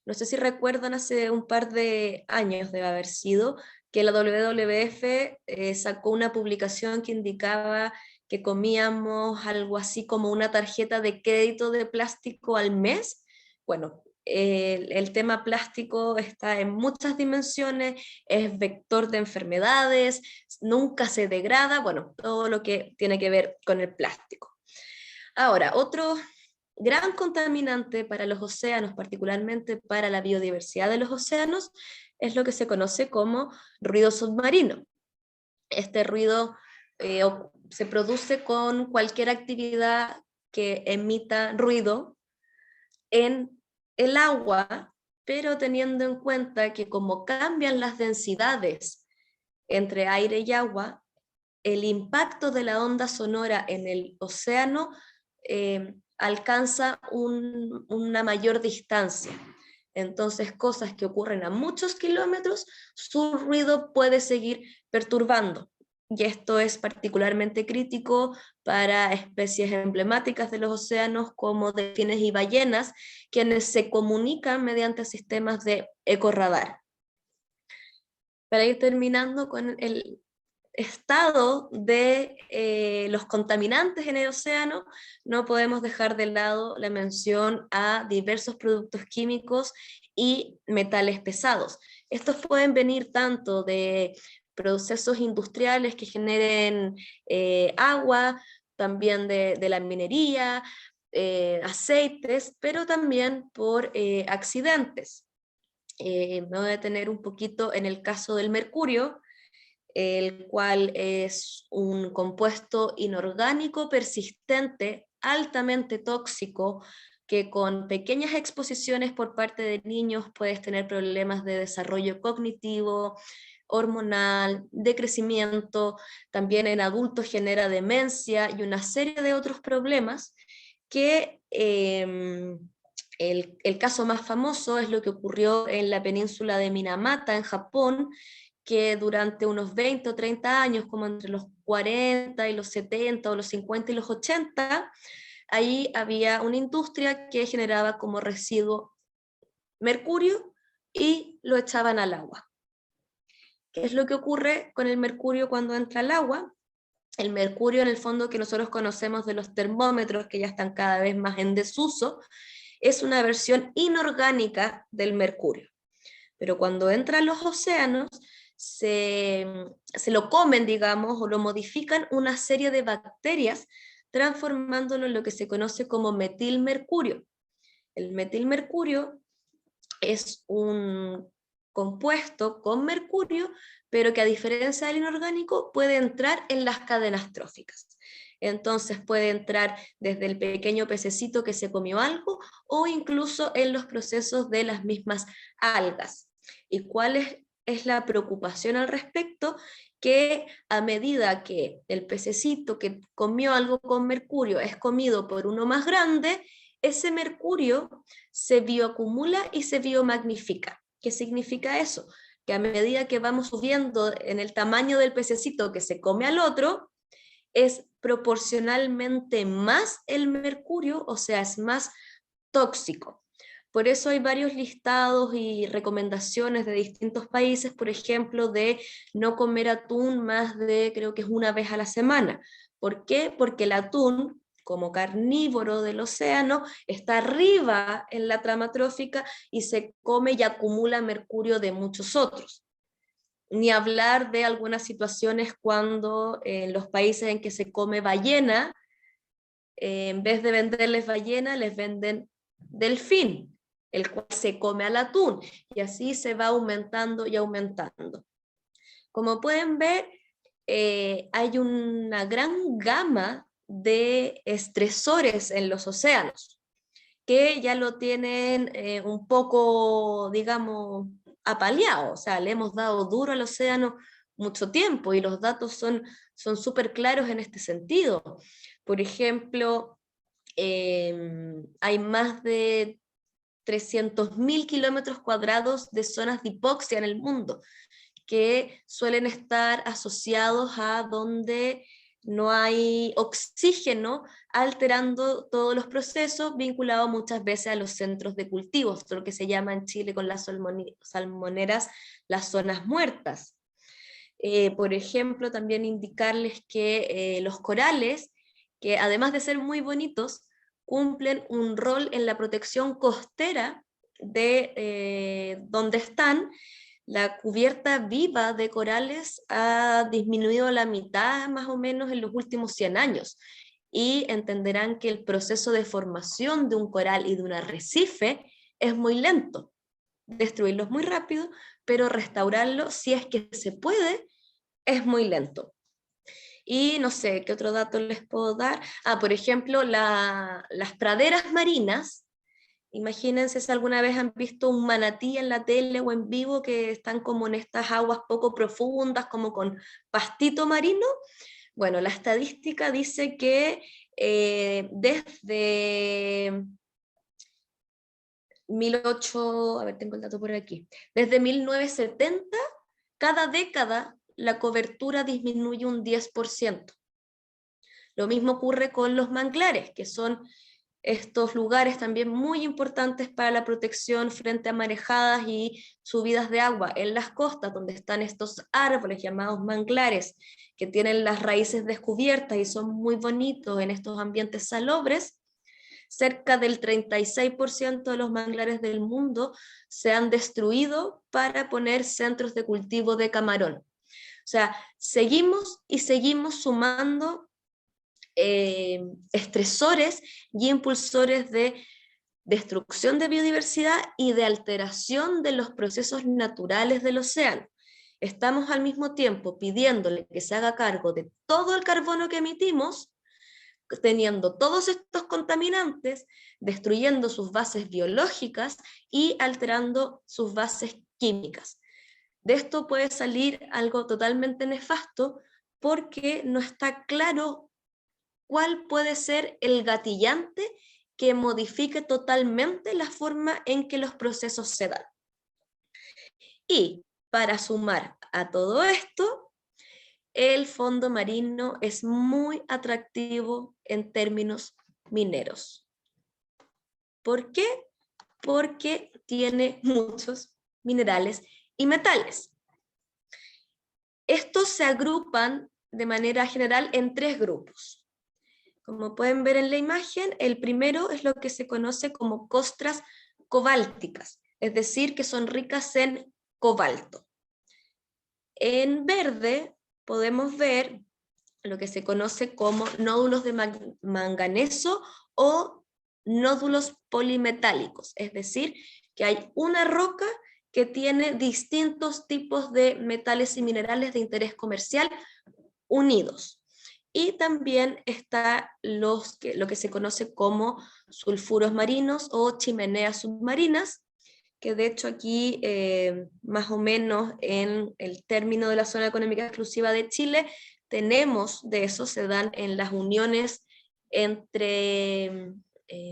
No sé si recuerdan, hace un par de años debe haber sido, que la WWF sacó una publicación que indicaba que comíamos algo así como una tarjeta de crédito de plástico al mes. Bueno, el tema plástico está en muchas dimensiones, es vector de enfermedades, nunca se degrada, bueno, todo lo que tiene que ver con el plástico. Ahora, otro gran contaminante para los océanos, particularmente para la biodiversidad de los océanos, es lo que se conoce como ruido submarino. Este ruido se produce con cualquier actividad que emita ruido en el agua, pero teniendo en cuenta que como cambian las densidades entre aire y agua, el impacto de la onda sonora en el océano alcanza una mayor distancia. Entonces, cosas que ocurren a muchos kilómetros, su ruido puede seguir perturbando. Y esto es particularmente crítico para especies emblemáticas de los océanos como delfines y ballenas, quienes se comunican mediante sistemas de ecorradar. Para ir terminando con el estado de los contaminantes en el océano, no podemos dejar de lado la mención a diversos productos químicos y metales pesados. Estos pueden venir tanto de procesos industriales que generen agua, también de la minería, aceites, pero también por accidentes. Me voy a detener un poquito en el caso del mercurio, el cual es un compuesto inorgánico persistente, altamente tóxico que con pequeñas exposiciones por parte de niños puedes tener problemas de desarrollo cognitivo, hormonal, de crecimiento, también en adultos genera demencia y una serie de otros problemas que el caso más famoso es lo que ocurrió en la península de Minamata, en Japón, que durante unos 20 o 30 años, como entre los 40 y los 70 o los 50 y los 80, ahí había una industria que generaba como residuo mercurio y lo echaban al agua. ¿Qué es lo que ocurre con el mercurio cuando entra al agua? El mercurio, en el fondo, que nosotros conocemos de los termómetros, que ya están cada vez más en desuso, es una versión inorgánica del mercurio. Pero cuando entra a los océanos, se lo comen, digamos, o lo modifican una serie de bacterias, transformándolo en lo que se conoce como metilmercurio. El metilmercurio es un compuesto con mercurio, pero que a diferencia del inorgánico puede entrar en las cadenas tróficas. Entonces puede entrar desde el pequeño pececito que se comió algo o incluso en los procesos de las mismas algas. ¿Y cuál es la preocupación al respecto? Que a medida que el pececito que comió algo con mercurio es comido por uno más grande, ese mercurio se bioacumula y se biomagnifica. ¿Qué significa eso? Que a medida que vamos subiendo en el tamaño del pececito que se come al otro, es proporcionalmente más el mercurio, o sea, es más tóxico. Por eso hay varios listados y recomendaciones de distintos países, por ejemplo, de no comer atún más de, creo que es una vez a la semana. ¿Por qué? Porque el atún, como carnívoro del océano, está arriba en la trama trófica y se come y acumula mercurio de muchos otros. Ni hablar de algunas situaciones cuando en los países en que se come ballena, en vez de venderles ballena, les venden delfín, el cual se come al atún, y así se va aumentando y aumentando. Como pueden ver, hay una gran gama de estresores en los océanos, que ya lo tienen un poco, digamos, apaleado, o sea, le hemos dado duro al océano mucho tiempo y los datos son súper claros en este sentido. Por ejemplo, hay más de 300.000 kilómetros cuadrados de zonas de hipoxia en el mundo, que suelen estar asociados a donde no hay oxígeno, alterando todos los procesos, vinculados muchas veces a los centros de cultivos, lo que se llama en Chile con las salmoneras las zonas muertas. Por ejemplo, también indicarles que los corales, que además de ser muy bonitos, cumplen un rol en la protección costera de donde están. La cubierta viva de corales ha disminuido a la mitad más o menos en los últimos 100 años, y entenderán que el proceso de formación de un coral y de un arrecife es muy lento. Destruirlo es muy rápido, pero restaurarlo, si es que se puede, es muy lento. Y no sé, ¿qué otro dato les puedo dar? Por ejemplo, las praderas marinas. Imagínense si alguna vez han visto un manatí en la tele o en vivo, que están como en estas aguas poco profundas, como con pastito marino. Bueno, la estadística dice que desde 1970, cada década la cobertura disminuye un 10%. Lo mismo ocurre con los manglares, que son estos lugares también muy importantes para la protección frente a marejadas y subidas de agua en las costas, donde están estos árboles llamados manglares, que tienen las raíces descubiertas y son muy bonitos en estos ambientes salobres. Cerca del 36% de los manglares del mundo se han destruido para poner centros de cultivo de camarón. O sea, seguimos y seguimos sumando estresores y impulsores de destrucción de biodiversidad y de alteración de los procesos naturales del océano. Estamos al mismo tiempo pidiéndole que se haga cargo de todo el carbono que emitimos, teniendo todos estos contaminantes, destruyendo sus bases biológicas y alterando sus bases químicas. De esto puede salir algo totalmente nefasto porque no está claro cuál puede ser el gatillante que modifique totalmente la forma en que los procesos se dan. Y para sumar a todo esto, el fondo marino es muy atractivo en términos mineros. ¿Por qué? Porque tiene muchos minerales y metales. Estos se agrupan de manera general en 3 grupos. Como pueden ver en la imagen, el primero es lo que se conoce como costras cobálticas, es decir, que son ricas en cobalto. En verde podemos ver lo que se conoce como nódulos de manganeso o nódulos polimetálicos, es decir, que hay una roca que tiene distintos tipos de metales y minerales de interés comercial unidos. Y también está lo que se conoce como sulfuros marinos o chimeneas submarinas, que de hecho aquí más o menos en el término de la zona económica exclusiva de Chile tenemos de eso, se dan en las uniones entre,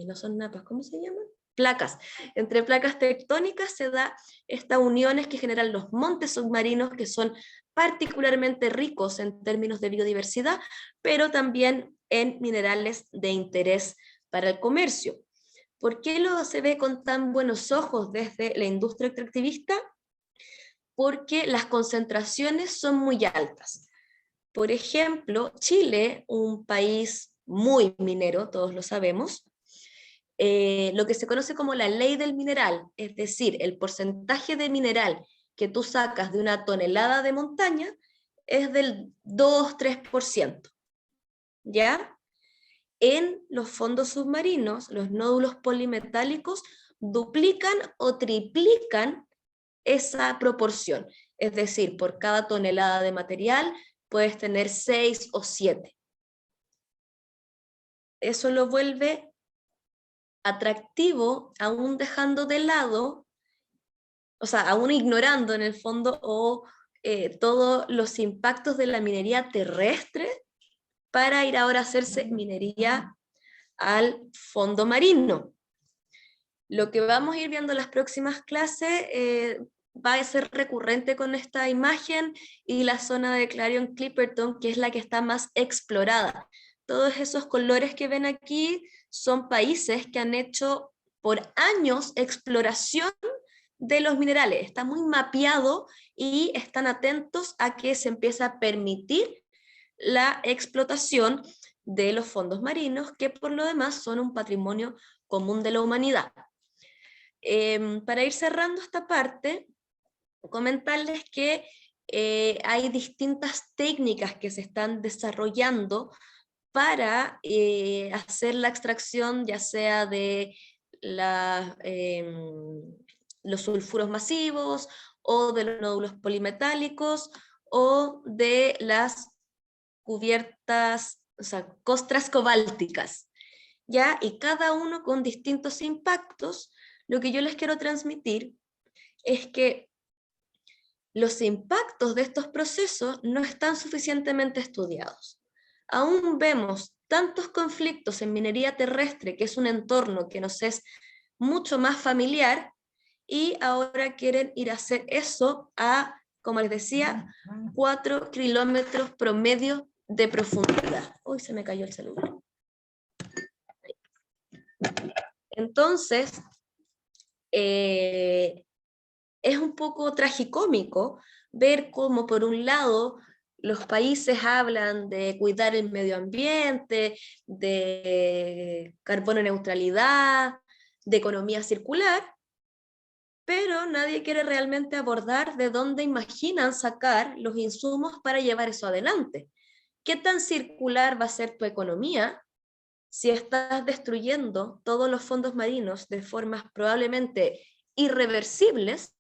no son napas, ¿cómo se llaman? Placas. Entre placas tectónicas se da estas uniones que generan los montes submarinos, que son particularmente ricos en términos de biodiversidad, pero también en minerales de interés para el comercio. ¿Por qué lo se ve con tan buenos ojos desde la industria extractivista? Porque las concentraciones son muy altas. Por ejemplo, Chile, un país muy minero, todos lo sabemos, lo que se conoce como la ley del mineral, es decir, el porcentaje de mineral que tú sacas de una tonelada de montaña es del 2-3%, ¿ya? En los fondos submarinos, los nódulos polimetálicos duplican o triplican esa proporción, es decir, por cada tonelada de material puedes tener 6 o 7. Eso lo vuelve atractivo, aún dejando de lado, o sea, aún ignorando en el fondo todos los impactos de la minería terrestre para ir ahora a hacerse minería al fondo marino. Lo que vamos a ir viendo en las próximas clases va a ser recurrente con esta imagen y la zona de Clarion Clipperton, que es la que está más explorada. Todos esos colores que ven aquí son países que han hecho por años exploración de los minerales. Está muy mapeado y están atentos a que se empiece a permitir la explotación de los fondos marinos, que por lo demás son un patrimonio común de la humanidad. Para ir cerrando esta parte, comentarles que hay distintas técnicas que se están desarrollando para hacer la extracción, ya sea de los sulfuros masivos, o de los nódulos polimetálicos, o de las cubiertas, o sea, costras cobálticas, ¿ya? Y cada uno con distintos impactos. Lo que yo les quiero transmitir es que los impactos de estos procesos no están suficientemente estudiados. Aún vemos tantos conflictos en minería terrestre, que es un entorno que nos es mucho más familiar, y ahora quieren ir a hacer eso a, como les decía, 4 kilómetros promedio de profundidad. Uy, se me cayó el celular. Entonces, es un poco tragicómico ver cómo por un lado los países hablan de cuidar el medio ambiente, de carbono neutralidad, de economía circular, pero nadie quiere realmente abordar de dónde imaginan sacar los insumos para llevar eso adelante. ¿Qué tan circular va a ser tu economía si estás destruyendo todos los fondos marinos de formas probablemente irreversibles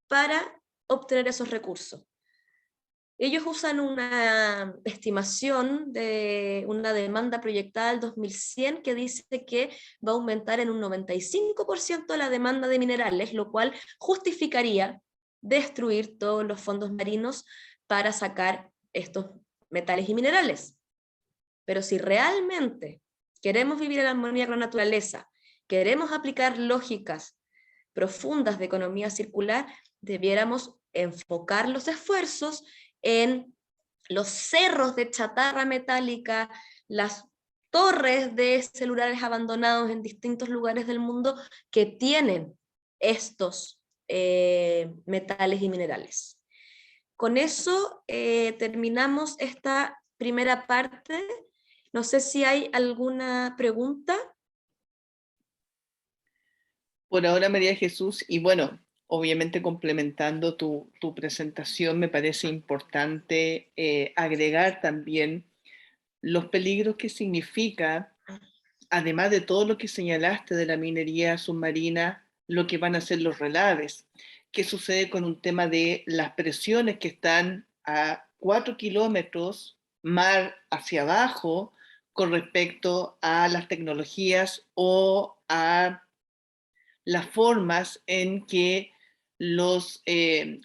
para obtener esos recursos? Ellos usan una estimación de una demanda proyectada al 2100 que dice que va a aumentar en un 95% la demanda de minerales, lo cual justificaría destruir todos los fondos marinos para sacar estos metales y minerales. Pero si realmente queremos vivir en armonía con la naturaleza, queremos aplicar lógicas profundas de economía circular, debiéramos enfocar los esfuerzos en los cerros de chatarra metálica, las torres de celulares abandonados en distintos lugares del mundo que tienen estos metales y minerales. Con eso terminamos esta primera parte. No sé si hay alguna pregunta. Por ahora, María Jesús, y bueno, obviamente complementando tu presentación, me parece importante agregar también los peligros que significa, además de todo lo que señalaste de la minería submarina, lo que van a ser los relaves. ¿Qué sucede con un tema de las presiones que están a 4 kilómetros mar hacia abajo con respecto a las tecnologías o a las formas en que los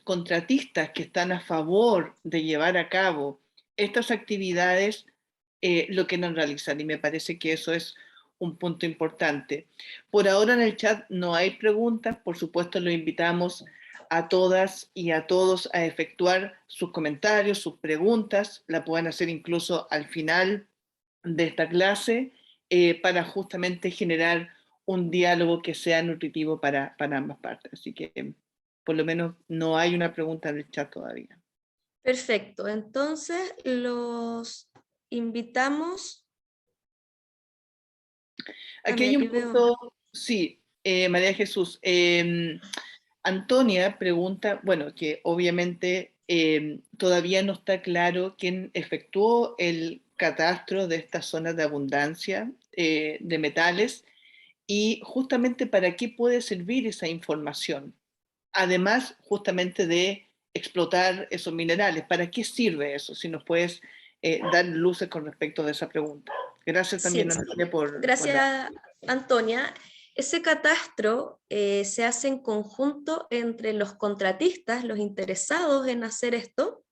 contratistas que están a favor de llevar a cabo estas actividades lo quieren realizar? Y me parece que eso es un punto importante. Por ahora en el chat no hay preguntas, por supuesto lo invitamos a todas y a todos a efectuar sus comentarios, sus preguntas, la pueden hacer incluso al final de esta clase para justamente generar un diálogo que sea nutritivo para ambas partes. Así que por lo menos no hay una pregunta en el chat todavía. Perfecto, entonces los invitamos. Aquí hay un punto, sí, María Jesús. Antonia pregunta, bueno, que obviamente todavía no está claro quién efectuó el catastro de estas zonas de abundancia de metales y justamente para qué puede servir esa información. Además, justamente de explotar esos minerales, ¿para qué sirve eso? Si nos puedes dar luces con respecto de esa pregunta. Gracias también, Sí, Antonia, gracias, Antonia. Ese catastro se hace en conjunto entre los contratistas, los interesados en hacer esto,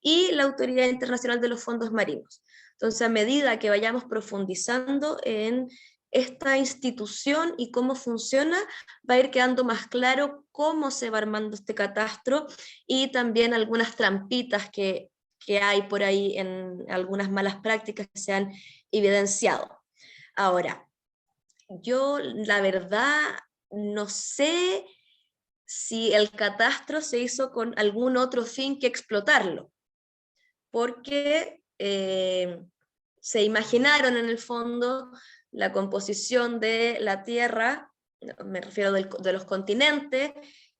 y la Autoridad Internacional de los Fondos Marinos. Entonces, a medida que vayamos profundizando en esta institución y cómo funciona, va a ir quedando más claro cómo se va armando este catastro y también algunas trampitas que hay por ahí en algunas malas prácticas que se han evidenciado. Ahora, yo la verdad no sé si el catastro se hizo con algún otro fin que explotarlo, porque se imaginaron en el fondo la composición de la Tierra, me refiero de los continentes,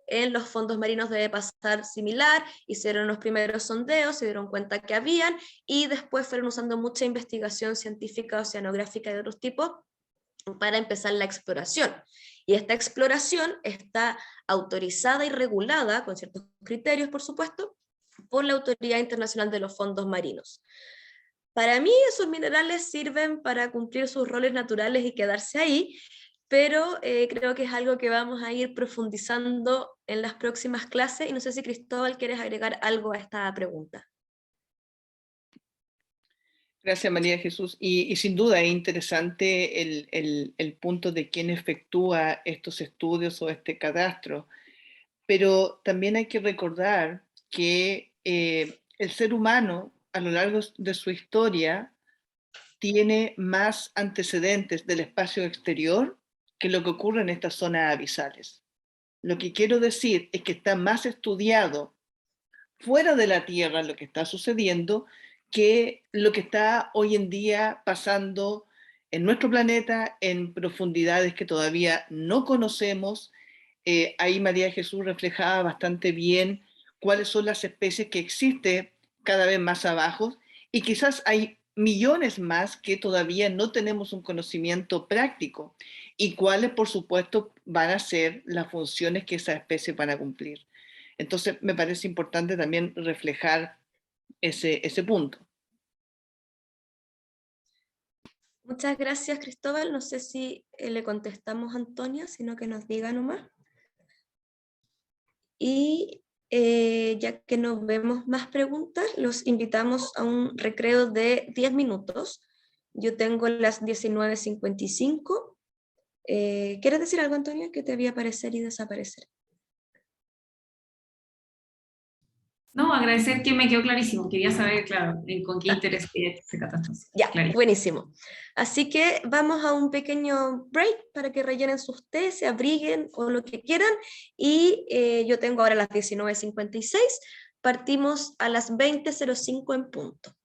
en los fondos marinos debe pasar similar, hicieron los primeros sondeos, se dieron cuenta que habían, y después fueron usando mucha investigación científica, oceanográfica y de otros tipos, para empezar la exploración. Y esta exploración está autorizada y regulada, con ciertos criterios, por supuesto, por la Autoridad Internacional de los Fondos Marinos. Para mí esos minerales sirven para cumplir sus roles naturales y quedarse ahí, pero creo que es algo que vamos a ir profundizando en las próximas clases, y no sé si Cristóbal quieres agregar algo a esta pregunta. Gracias, María Jesús. Y sin duda es interesante el punto de quién efectúa estos estudios o este catastro, pero también hay que recordar que el ser humano a lo largo de su historia tiene más antecedentes del espacio exterior que lo que ocurre en estas zonas abisales. Lo que quiero decir es que está más estudiado fuera de la Tierra lo que está sucediendo que lo que está hoy en día pasando en nuestro planeta en profundidades que todavía no conocemos. Ahí María Jesús reflejaba bastante bien cuáles son las especies que existen cada vez más abajo y quizás hay millones más que todavía no tenemos un conocimiento práctico y cuáles por supuesto van a ser las funciones que esas especies van a cumplir. Entonces me parece importante también reflejar ese punto. Muchas gracias, Cristóbal. No sé si le contestamos a Antonia, sino que nos diga nomás. Y ya que no vemos más preguntas, los invitamos a un recreo de 10 minutos. Yo tengo las 19:55. ¿Quieres decir algo, Antonia, que te había aparecer y desaparecer? No, agradecer que me quedó clarísimo. Quería saber, claro, con qué interés se catástrofe. Ya, Clarísimo. buenísimo. Así que vamos a un pequeño break para que rellenen sus té, se abriguen o lo que quieran. Y yo tengo ahora las 19:56. Partimos a las 20:05 en punto.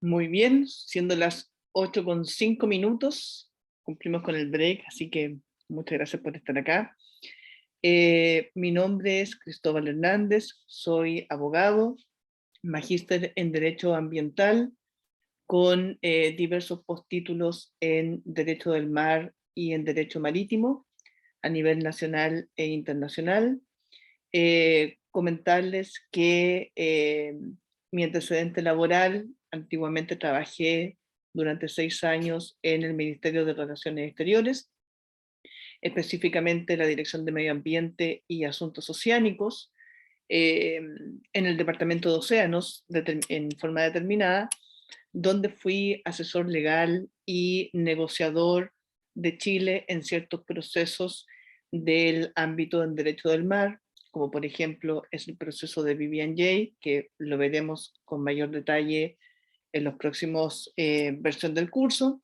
Muy bien, siendo las 8:05, cumplimos con el break, así que muchas gracias por estar acá. Mi nombre es Cristóbal Hernández, soy abogado, magíster en Derecho Ambiental, con diversos postítulos en Derecho del Mar y en Derecho Marítimo, a nivel nacional e internacional. Comentarles que mi antecedente laboral, antiguamente trabajé durante 6 años en el Ministerio de Relaciones Exteriores, específicamente la Dirección de Medio Ambiente y Asuntos Oceánicos, en el Departamento de Océanos, en forma determinada, donde fui asesor legal y negociador de Chile en ciertos procesos del ámbito del derecho del mar, como por ejemplo es el proceso de BBNJ, que lo veremos con mayor detalle en los próximos versiones del curso.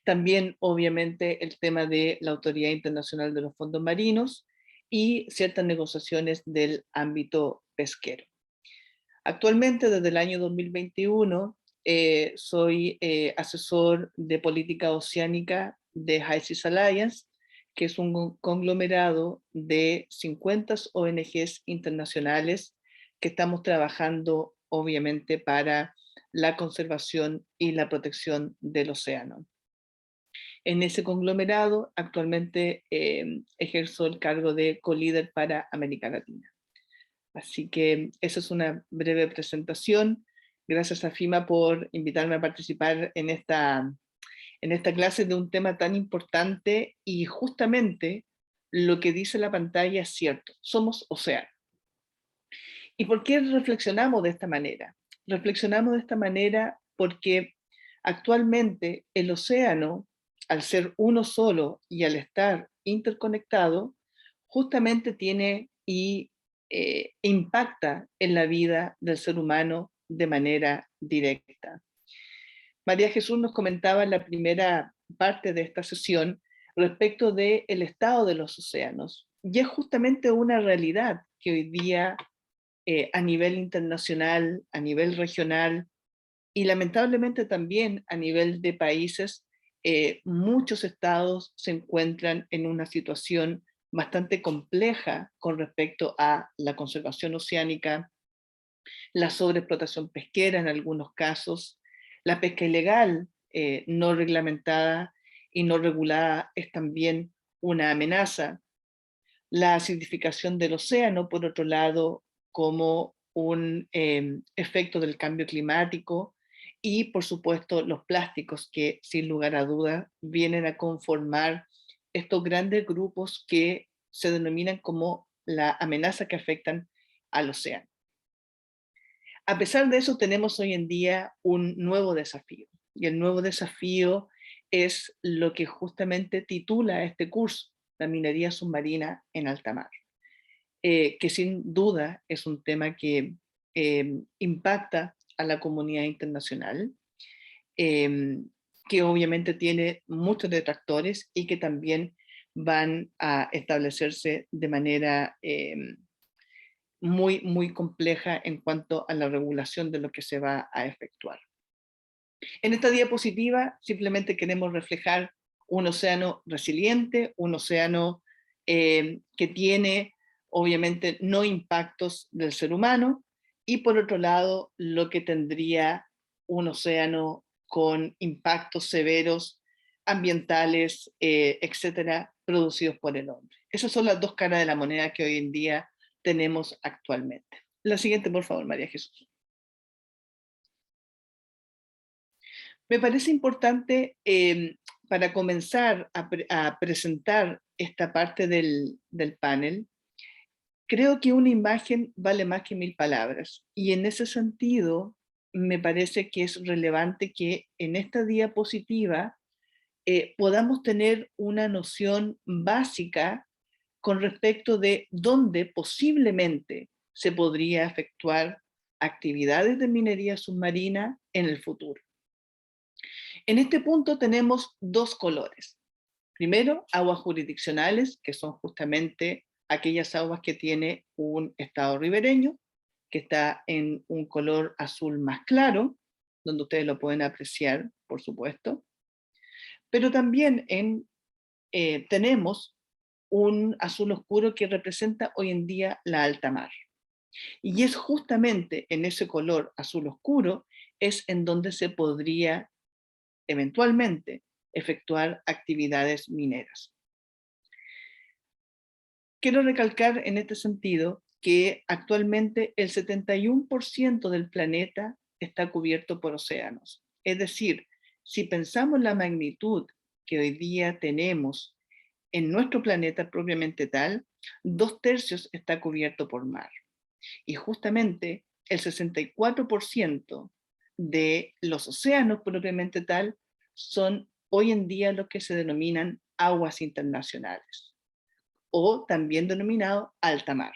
También, obviamente, el tema de la Autoridad Internacional de los Fondos Marinos y ciertas negociaciones del ámbito pesquero. Actualmente, desde el año 2021, soy asesor de política oceánica de High Seas Alliance, que es un conglomerado de 50 ONGs internacionales que estamos trabajando, obviamente, para la conservación y la protección del océano. En ese conglomerado, actualmente ejerzo el cargo de co-líder para América Latina. Así que esa es una breve presentación. Gracias a FIMA por invitarme a participar en esta clase de un tema tan importante, y justamente lo que dice la pantalla es cierto, somos océano. ¿Y por qué reflexionamos de esta manera? Reflexionamos de esta manera porque actualmente el océano, al ser uno solo y al estar interconectado, justamente tiene y impacta en la vida del ser humano de manera directa. María Jesús nos comentaba en la primera parte de esta sesión respecto del estado de los océanos, y es justamente una realidad que hoy día a nivel internacional, a nivel regional y lamentablemente también a nivel de países, muchos estados se encuentran en una situación bastante compleja con respecto a la conservación oceánica, la sobreexplotación pesquera en algunos casos, la pesca ilegal no reglamentada y no regulada es también una amenaza, la acidificación del océano, por otro lado, como un efecto del cambio climático, y por supuesto los plásticos que sin lugar a dudas vienen a conformar estos grandes grupos que se denominan como la amenaza que afectan al océano. A pesar de eso, tenemos hoy en día un nuevo desafío, y el nuevo desafío es lo que justamente titula este curso, la minería submarina en alta mar, que sin duda es un tema que impacta a la comunidad internacional, que obviamente tiene muchos detractores y que también van a establecerse de manera muy, muy compleja en cuanto a la regulación de lo que se va a efectuar. En esta diapositiva simplemente queremos reflejar un océano resiliente, un océano que tiene obviamente no impactos del ser humano, y por otro lado lo que tendría un océano con impactos severos ambientales, etcétera, producidos por el hombre. Esas son las dos caras de la moneda que hoy en día tenemos actualmente. La siguiente, por favor, María Jesús. Me parece importante, para comenzar a presentar esta parte del panel, creo que una imagen vale más que 1000 palabras. Y en ese sentido, me parece que es relevante que en esta diapositiva podamos tener una noción básica con respecto de dónde posiblemente se podría efectuar actividades de minería submarina en el futuro. En este punto tenemos dos colores. Primero, aguas jurisdiccionales, que son justamente aquellas aguas que tiene un estado ribereño, que está en un color azul más claro, donde ustedes lo pueden apreciar, por supuesto, pero también tenemos un azul oscuro que representa hoy en día la alta mar. Y es justamente en ese color azul oscuro es en donde se podría eventualmente efectuar actividades mineras. Quiero recalcar en este sentido que actualmente el 71% del planeta está cubierto por océanos. Es decir, si pensamos la magnitud que hoy día tenemos en nuestro planeta propiamente tal, 2/3 está cubierto por mar. Y justamente el 64% de los océanos propiamente tal son hoy en día lo que se denominan aguas internacionales, o también denominado alta mar.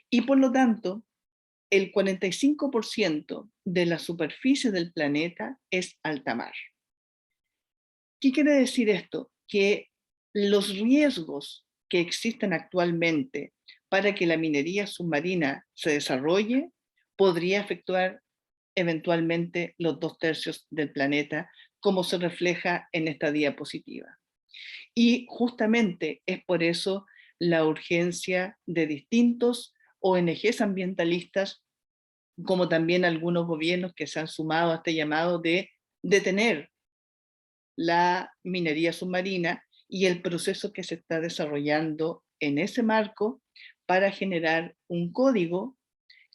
Y por lo tanto, el 45% de la superficie del planeta es alta mar. ¿Qué quiere decir esto? Que los riesgos que existen actualmente para que la minería submarina se desarrolle podría efectuar eventualmente los 2/3 del planeta, como se refleja en esta diapositiva. Y justamente es por eso la urgencia de distintos ONGs ambientalistas, como también algunos gobiernos que se han sumado a este llamado de detener la minería submarina y el proceso que se está desarrollando en ese marco para generar un código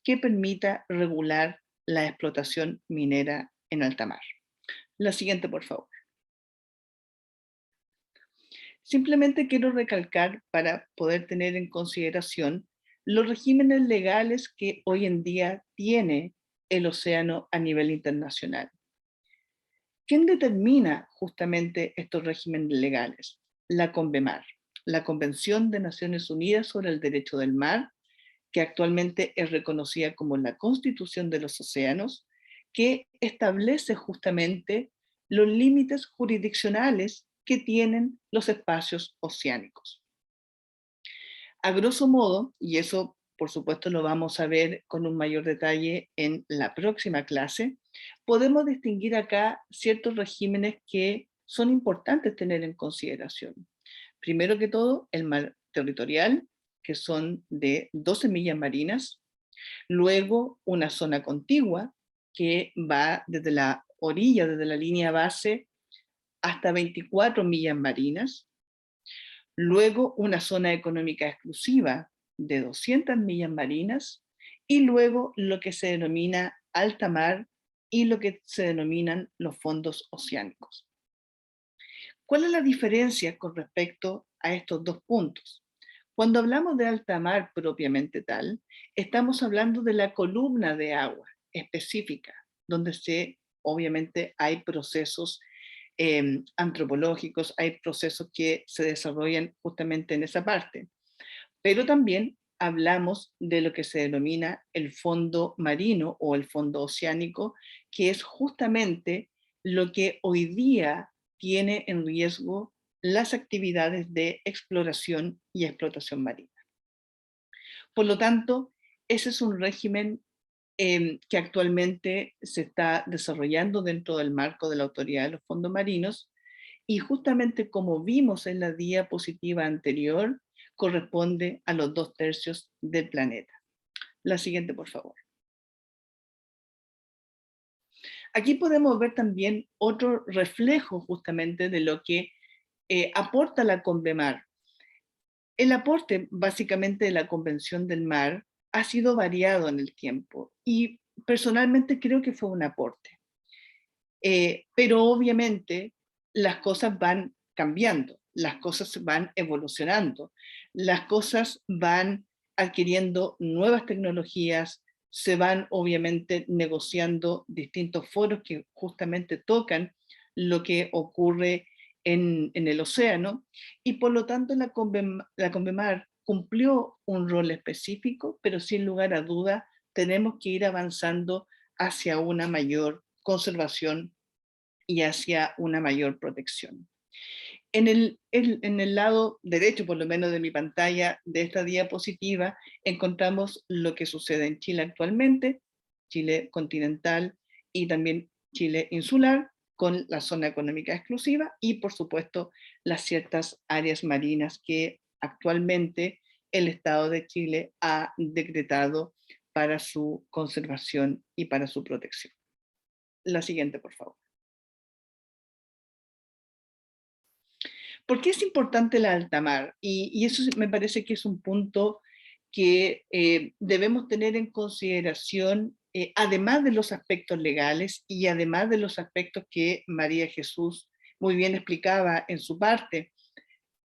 que permita regular la explotación minera en alta mar. La siguiente, por favor. Simplemente quiero recalcar para poder tener en consideración los regímenes legales que hoy en día tiene el océano a nivel internacional. ¿Quién determina justamente estos regímenes legales? La CONVEMAR, la Convención de Naciones Unidas sobre el Derecho del Mar, que actualmente es reconocida como la Constitución de los Océanos, que establece justamente los límites jurisdiccionales que tienen los espacios oceánicos. A grosso modo, y eso por supuesto lo vamos a ver con un mayor detalle en la próxima clase, podemos distinguir acá ciertos regímenes que son importantes tener en consideración. Primero que todo, el mar territorial, que son de 12 millas marinas. Luego, una zona contigua, que va desde la orilla, desde la línea base, hasta 24 millas marinas. Luego, una zona económica exclusiva de 200 millas marinas. Y luego, lo que se denomina alta mar y lo que se denominan los fondos oceánicos. ¿Cuál es la diferencia con respecto a estos dos puntos? Cuando hablamos de alta mar propiamente tal, estamos hablando de la columna de agua específica, donde obviamente hay procesos antropológicos, hay procesos que se desarrollan justamente en esa parte. Pero también hablamos de lo que se denomina el fondo marino o el fondo oceánico, que es justamente lo que hoy día tiene en riesgo las actividades de exploración y explotación marina. Por lo tanto, ese es un régimen que actualmente se está desarrollando dentro del marco de la Autoridad de los Fondos Marinos, y justamente como vimos en la diapositiva anterior, corresponde a los 2/3 del planeta. La siguiente, por favor. Aquí podemos ver también otro reflejo justamente de lo que aporta la CONVEMAR. El aporte básicamente de la Convención del Mar ha sido variado en el tiempo y personalmente creo que fue un aporte. Pero obviamente las cosas van cambiando, las cosas van evolucionando, las cosas van adquiriendo nuevas tecnologías, se van obviamente negociando distintos foros que justamente tocan lo que ocurre en el océano, y por lo tanto la CONVEMAR cumplió un rol específico, pero sin lugar a duda tenemos que ir avanzando hacia una mayor conservación y hacia una mayor protección. En el lado derecho, por lo menos de mi pantalla, de esta diapositiva, encontramos lo que sucede en Chile actualmente, Chile continental y también Chile insular, con la zona económica exclusiva y, por supuesto, las ciertas áreas marinas que actualmente el Estado de Chile ha decretado para su conservación y para su protección. La siguiente, por favor. ¿Por qué es importante la alta mar? Y eso me parece que es un punto que debemos tener en consideración, además de los aspectos legales y además de los aspectos que María Jesús muy bien explicaba en su parte.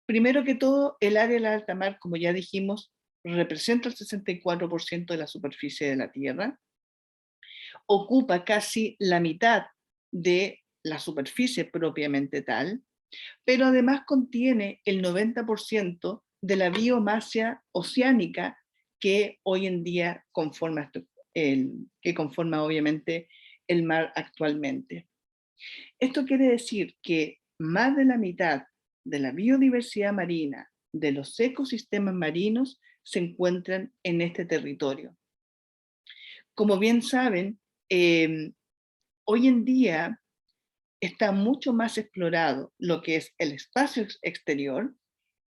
Primero que todo, el área de la alta mar, como ya dijimos, representa el 64% de la superficie de la Tierra, ocupa casi la mitad de la superficie propiamente tal, pero además contiene el 90% de la biomasa oceánica que hoy en día conforma, que conforma obviamente el mar actualmente. Esto quiere decir que más de la mitad de la biodiversidad marina, de los ecosistemas marinos, se encuentran en este territorio. Como bien saben, hoy en día está mucho más explorado lo que es el espacio exterior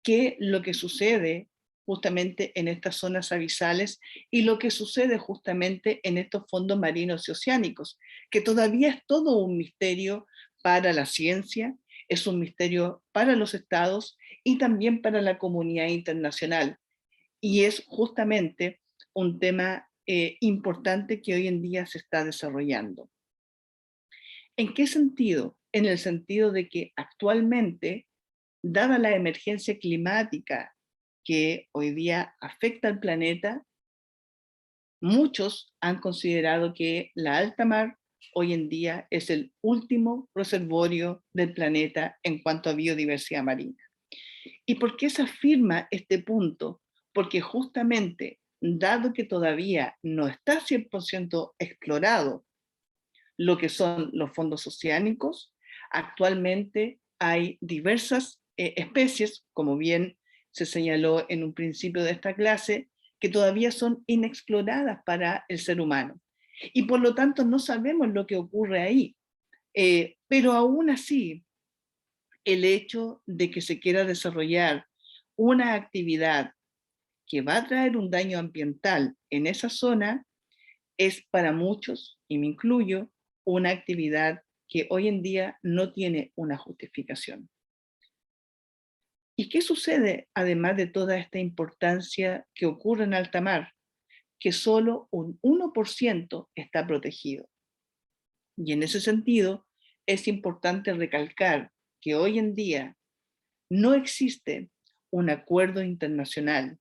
que lo que sucede justamente en estas zonas abisales y lo que sucede justamente en estos fondos marinos y oceánicos, que todavía es todo un misterio para la ciencia, es un misterio para los estados y también para la comunidad internacional. Y es justamente un tema importante que hoy en día se está desarrollando. ¿En qué sentido? En el sentido de que actualmente, dada la emergencia climática que hoy día afecta al planeta, muchos han considerado que la alta mar hoy en día es el último reservorio del planeta en cuanto a biodiversidad marina. ¿Y por qué se afirma este punto? Porque justamente, dado que todavía no está 100% explorado lo que son los fondos oceánicos, actualmente hay diversas especies, como bien se señaló en un principio de esta clase, que todavía son inexploradas para el ser humano. Y por lo tanto no sabemos lo que ocurre ahí. Pero aún así, el hecho de que se quiera desarrollar una actividad que va a traer un daño ambiental en esa zona es para muchos, y me incluyo, una actividad que hoy en día no tiene una justificación. ¿Y qué sucede además de toda esta importancia que ocurre en alta mar? Que solo un 1% está protegido. Y en ese sentido, es importante recalcar que hoy en día no existe un acuerdo internacional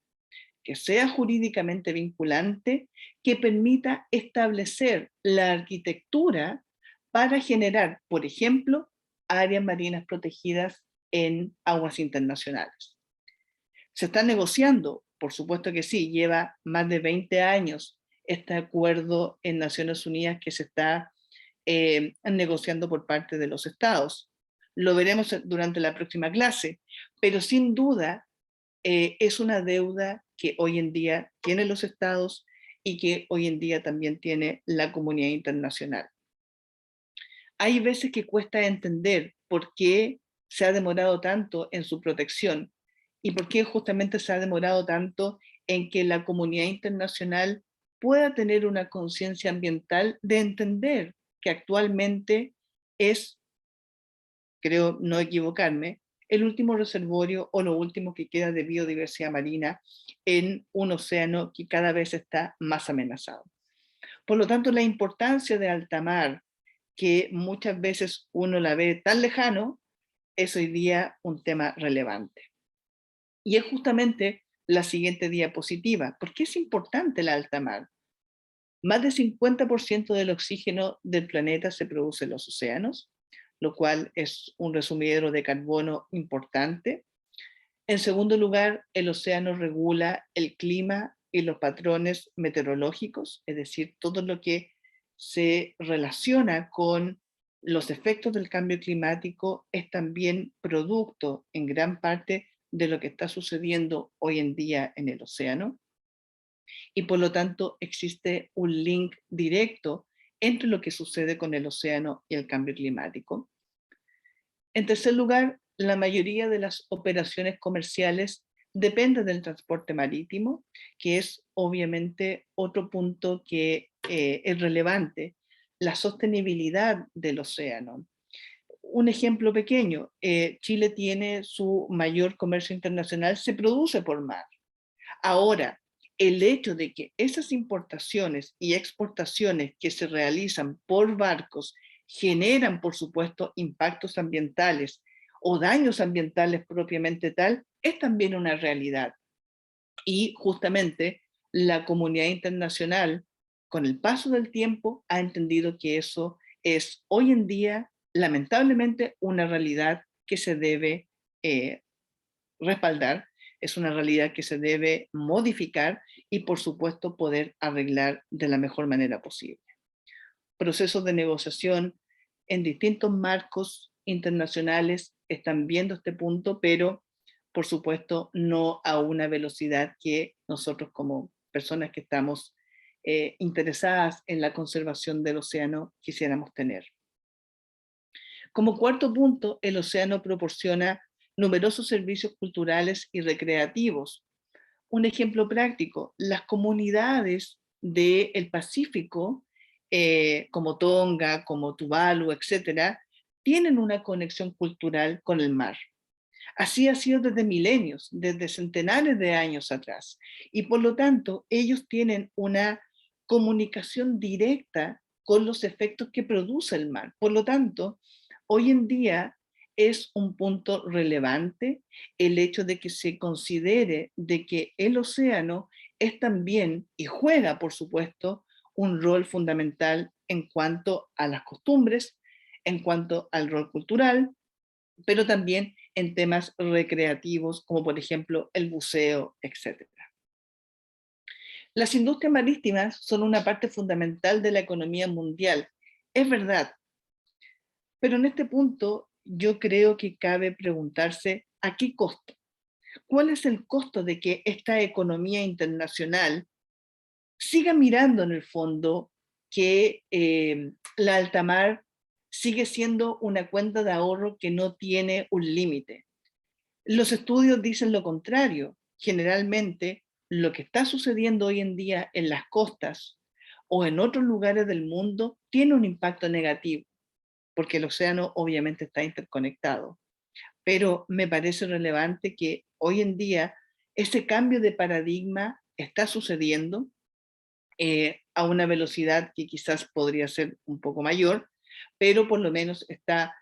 que sea jurídicamente vinculante que permita establecer la arquitectura para generar, por ejemplo, áreas marinas protegidas en aguas internacionales. ¿Se está negociando? Por supuesto que sí, lleva más de 20 años este acuerdo en Naciones Unidas que se está negociando por parte de los estados. Lo veremos durante la próxima clase, pero sin duda es una deuda que hoy en día tienen los estados y que hoy en día también tiene la comunidad internacional. Hay veces que cuesta entender por qué se ha demorado tanto en su protección y por qué justamente se ha demorado tanto en que la comunidad internacional pueda tener una conciencia ambiental de entender que actualmente es, creo no equivocarme, el último reservorio o lo último que queda de biodiversidad marina en un océano que cada vez está más amenazado. Por lo tanto, la importancia de alta mar, que muchas veces uno la ve tan lejano, es hoy día un tema relevante. Y es justamente la siguiente diapositiva. ¿Por qué es importante la alta mar? Más del 50% del oxígeno del planeta se produce en los océanos, lo cual es un resumidero de carbono importante. En segundo lugar, el océano regula el clima y los patrones meteorológicos, es decir, todo lo que se relaciona con los efectos del cambio climático es también producto en gran parte de lo que está sucediendo hoy en día en el océano. Y por lo tanto existe un link directo entre lo que sucede con el océano y el cambio climático. En tercer lugar, la mayoría de las operaciones comerciales dependen del transporte marítimo, que es obviamente otro punto que es relevante, la sostenibilidad del océano. Un ejemplo pequeño, Chile tiene su mayor comercio internacional, se produce por mar. Ahora, el hecho de que esas importaciones y exportaciones que se realizan por barcos generan, por supuesto, impactos ambientales o daños ambientales propiamente tal, es también una realidad. Y justamente la comunidad internacional, con el paso del tiempo, ha entendido que eso es hoy en día, lamentablemente, una realidad que se debe respaldar, es una realidad que se debe modificar y, por supuesto, poder arreglar de la mejor manera posible. Procesos de negociación en distintos marcos internacionales están viendo este punto, pero por supuesto no a una velocidad que nosotros como personas que estamos interesadas en la conservación del océano quisiéramos tener. Como cuarto punto, el océano proporciona numerosos servicios culturales y recreativos. Un ejemplo práctico, las comunidades del Pacífico, como Tonga, como Tuvalu, etcétera, tienen una conexión cultural con el mar. Así ha sido desde milenios, desde centenares de años atrás. Y por lo tanto, ellos tienen una comunicación directa con los efectos que produce el mar. Por lo tanto, hoy en día es un punto relevante el hecho de que se considere de que el océano es también, y juega por supuesto, un rol fundamental en cuanto a las costumbres, en cuanto al rol cultural, pero también en temas recreativos, como por ejemplo el buceo, etc. Las industrias marítimas son una parte fundamental de la economía mundial, es verdad, pero en este punto yo creo que cabe preguntarse ¿a qué costo? ¿Cuál es el costo de que esta economía internacional siga mirando en el fondo que la alta mar sigue siendo una cuenta de ahorro que no tiene un límite? Los estudios dicen lo contrario. Generalmente, lo que está sucediendo hoy en día en las costas o en otros lugares del mundo tiene un impacto negativo, porque el océano obviamente está interconectado. Pero me parece relevante que hoy en día ese cambio de paradigma está sucediendo a una velocidad que quizás podría ser un poco mayor, pero por lo menos está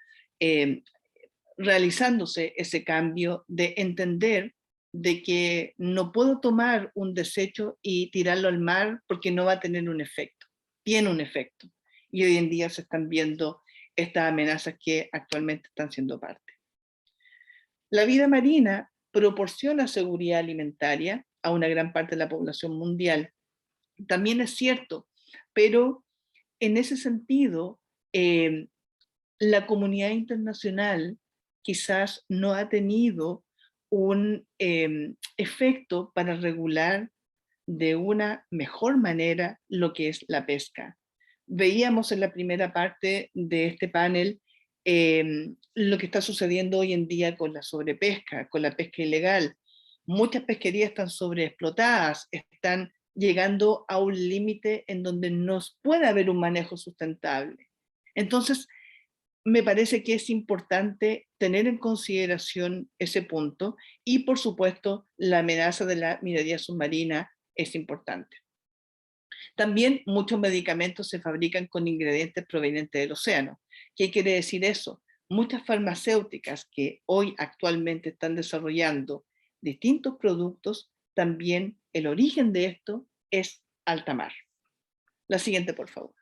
realizándose ese cambio de entender de que no puedo tomar un desecho y tirarlo al mar porque no va a tener un efecto. Tiene un efecto. Y hoy en día se están viendo estas amenazas que actualmente están siendo parte. La vida marina proporciona seguridad alimentaria a una gran parte de la población mundial. También es cierto, pero en ese sentido, la comunidad internacional quizás no ha tenido un efecto para regular de una mejor manera lo que es la pesca. Veíamos en la primera parte de este panel lo que está sucediendo hoy en día con la sobrepesca, con la pesca ilegal. Muchas pesquerías están sobreexplotadas, están llegando a un límite en donde no puede haber un manejo sustentable. Entonces, me parece que es importante tener en consideración ese punto y, por supuesto, la amenaza de la minería submarina es importante. También muchos medicamentos se fabrican con ingredientes provenientes del océano. ¿Qué quiere decir eso? Muchas farmacéuticas que hoy actualmente están desarrollando distintos productos, también el origen de esto es alta mar. La siguiente, por favor.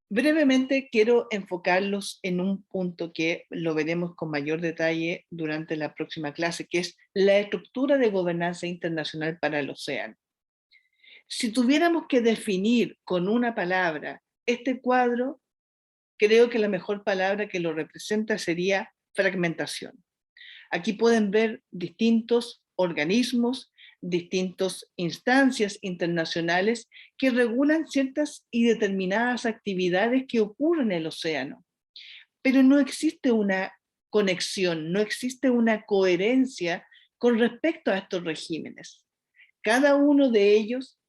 Brevemente quiero enfocarlos en un punto que lo veremos con mayor detalle durante la próxima clase, que es la estructura de gobernanza internacional para el océano. Si tuviéramos que definir con una palabra este cuadro, creo que la mejor palabra que lo representa sería fragmentación. Aquí pueden ver distintos organismos, distintas instancias internacionales que regulan ciertas y determinadas actividades que ocurren en el océano. Pero no existe una conexión, no existe una coherencia con respecto a estos regímenes. Cada uno de ellos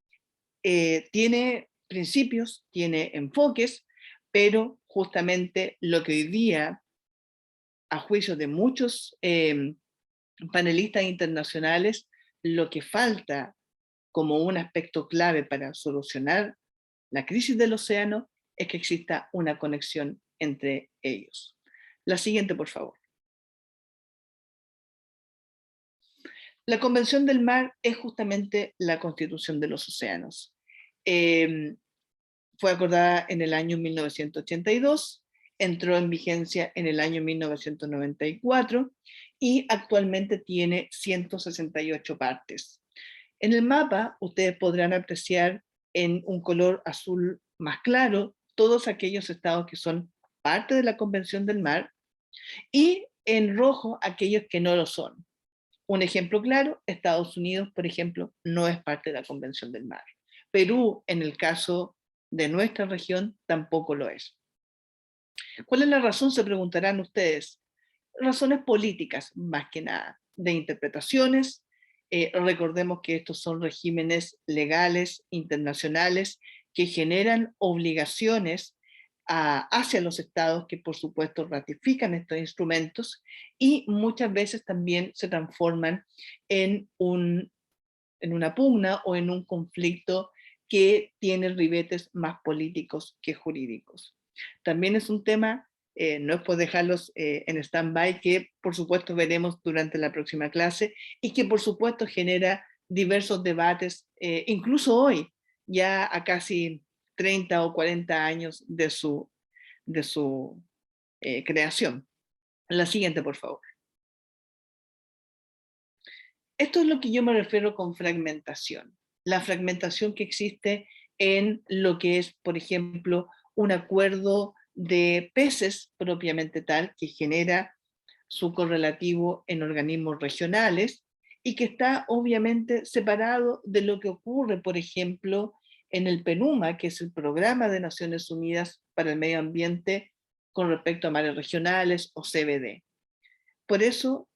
tiene principios, tiene enfoques, pero justamente lo que hoy día, a juicio de muchos panelistas internacionales, lo que falta como un aspecto clave para solucionar la crisis del océano es que exista una conexión entre ellos. La siguiente, por favor. La Convención del Mar es justamente la constitución de los océanos. Fue acordada en el año 1982, entró en vigencia en el año 1994 y actualmente tiene 168 partes. En el mapa ustedes podrán apreciar en un color azul más claro todos aquellos estados que son parte de la Convención del Mar y en rojo aquellos que no lo son. Un ejemplo claro, Estados Unidos, por ejemplo, no es parte de la Convención del Mar. Perú, en el caso de nuestra región, tampoco lo es. ¿Cuál es la razón? Se preguntarán ustedes. Razones políticas, más que nada, de interpretaciones. Recordemos que estos son regímenes legales, internacionales, que generan obligaciones hacia los estados que por supuesto ratifican estos instrumentos y muchas veces también se transforman en una pugna o en un conflicto que tiene ribetes más políticos que jurídicos. También es un tema, no es por dejarlos en stand-by, que por supuesto veremos durante la próxima clase y que por supuesto genera diversos debates, incluso hoy, ya a casi 30 o 40 años de su creación. La siguiente, por favor. Esto es lo que yo me refiero con fragmentación. La fragmentación que existe en lo que es, por ejemplo, un acuerdo de peces propiamente tal, que genera su correlativo en organismos regionales y que está obviamente separado de lo que ocurre, por ejemplo, en el PNUMA, que es el Programa de Naciones Unidas para el Medio Ambiente con respecto a mares regionales o CBD. Por eso,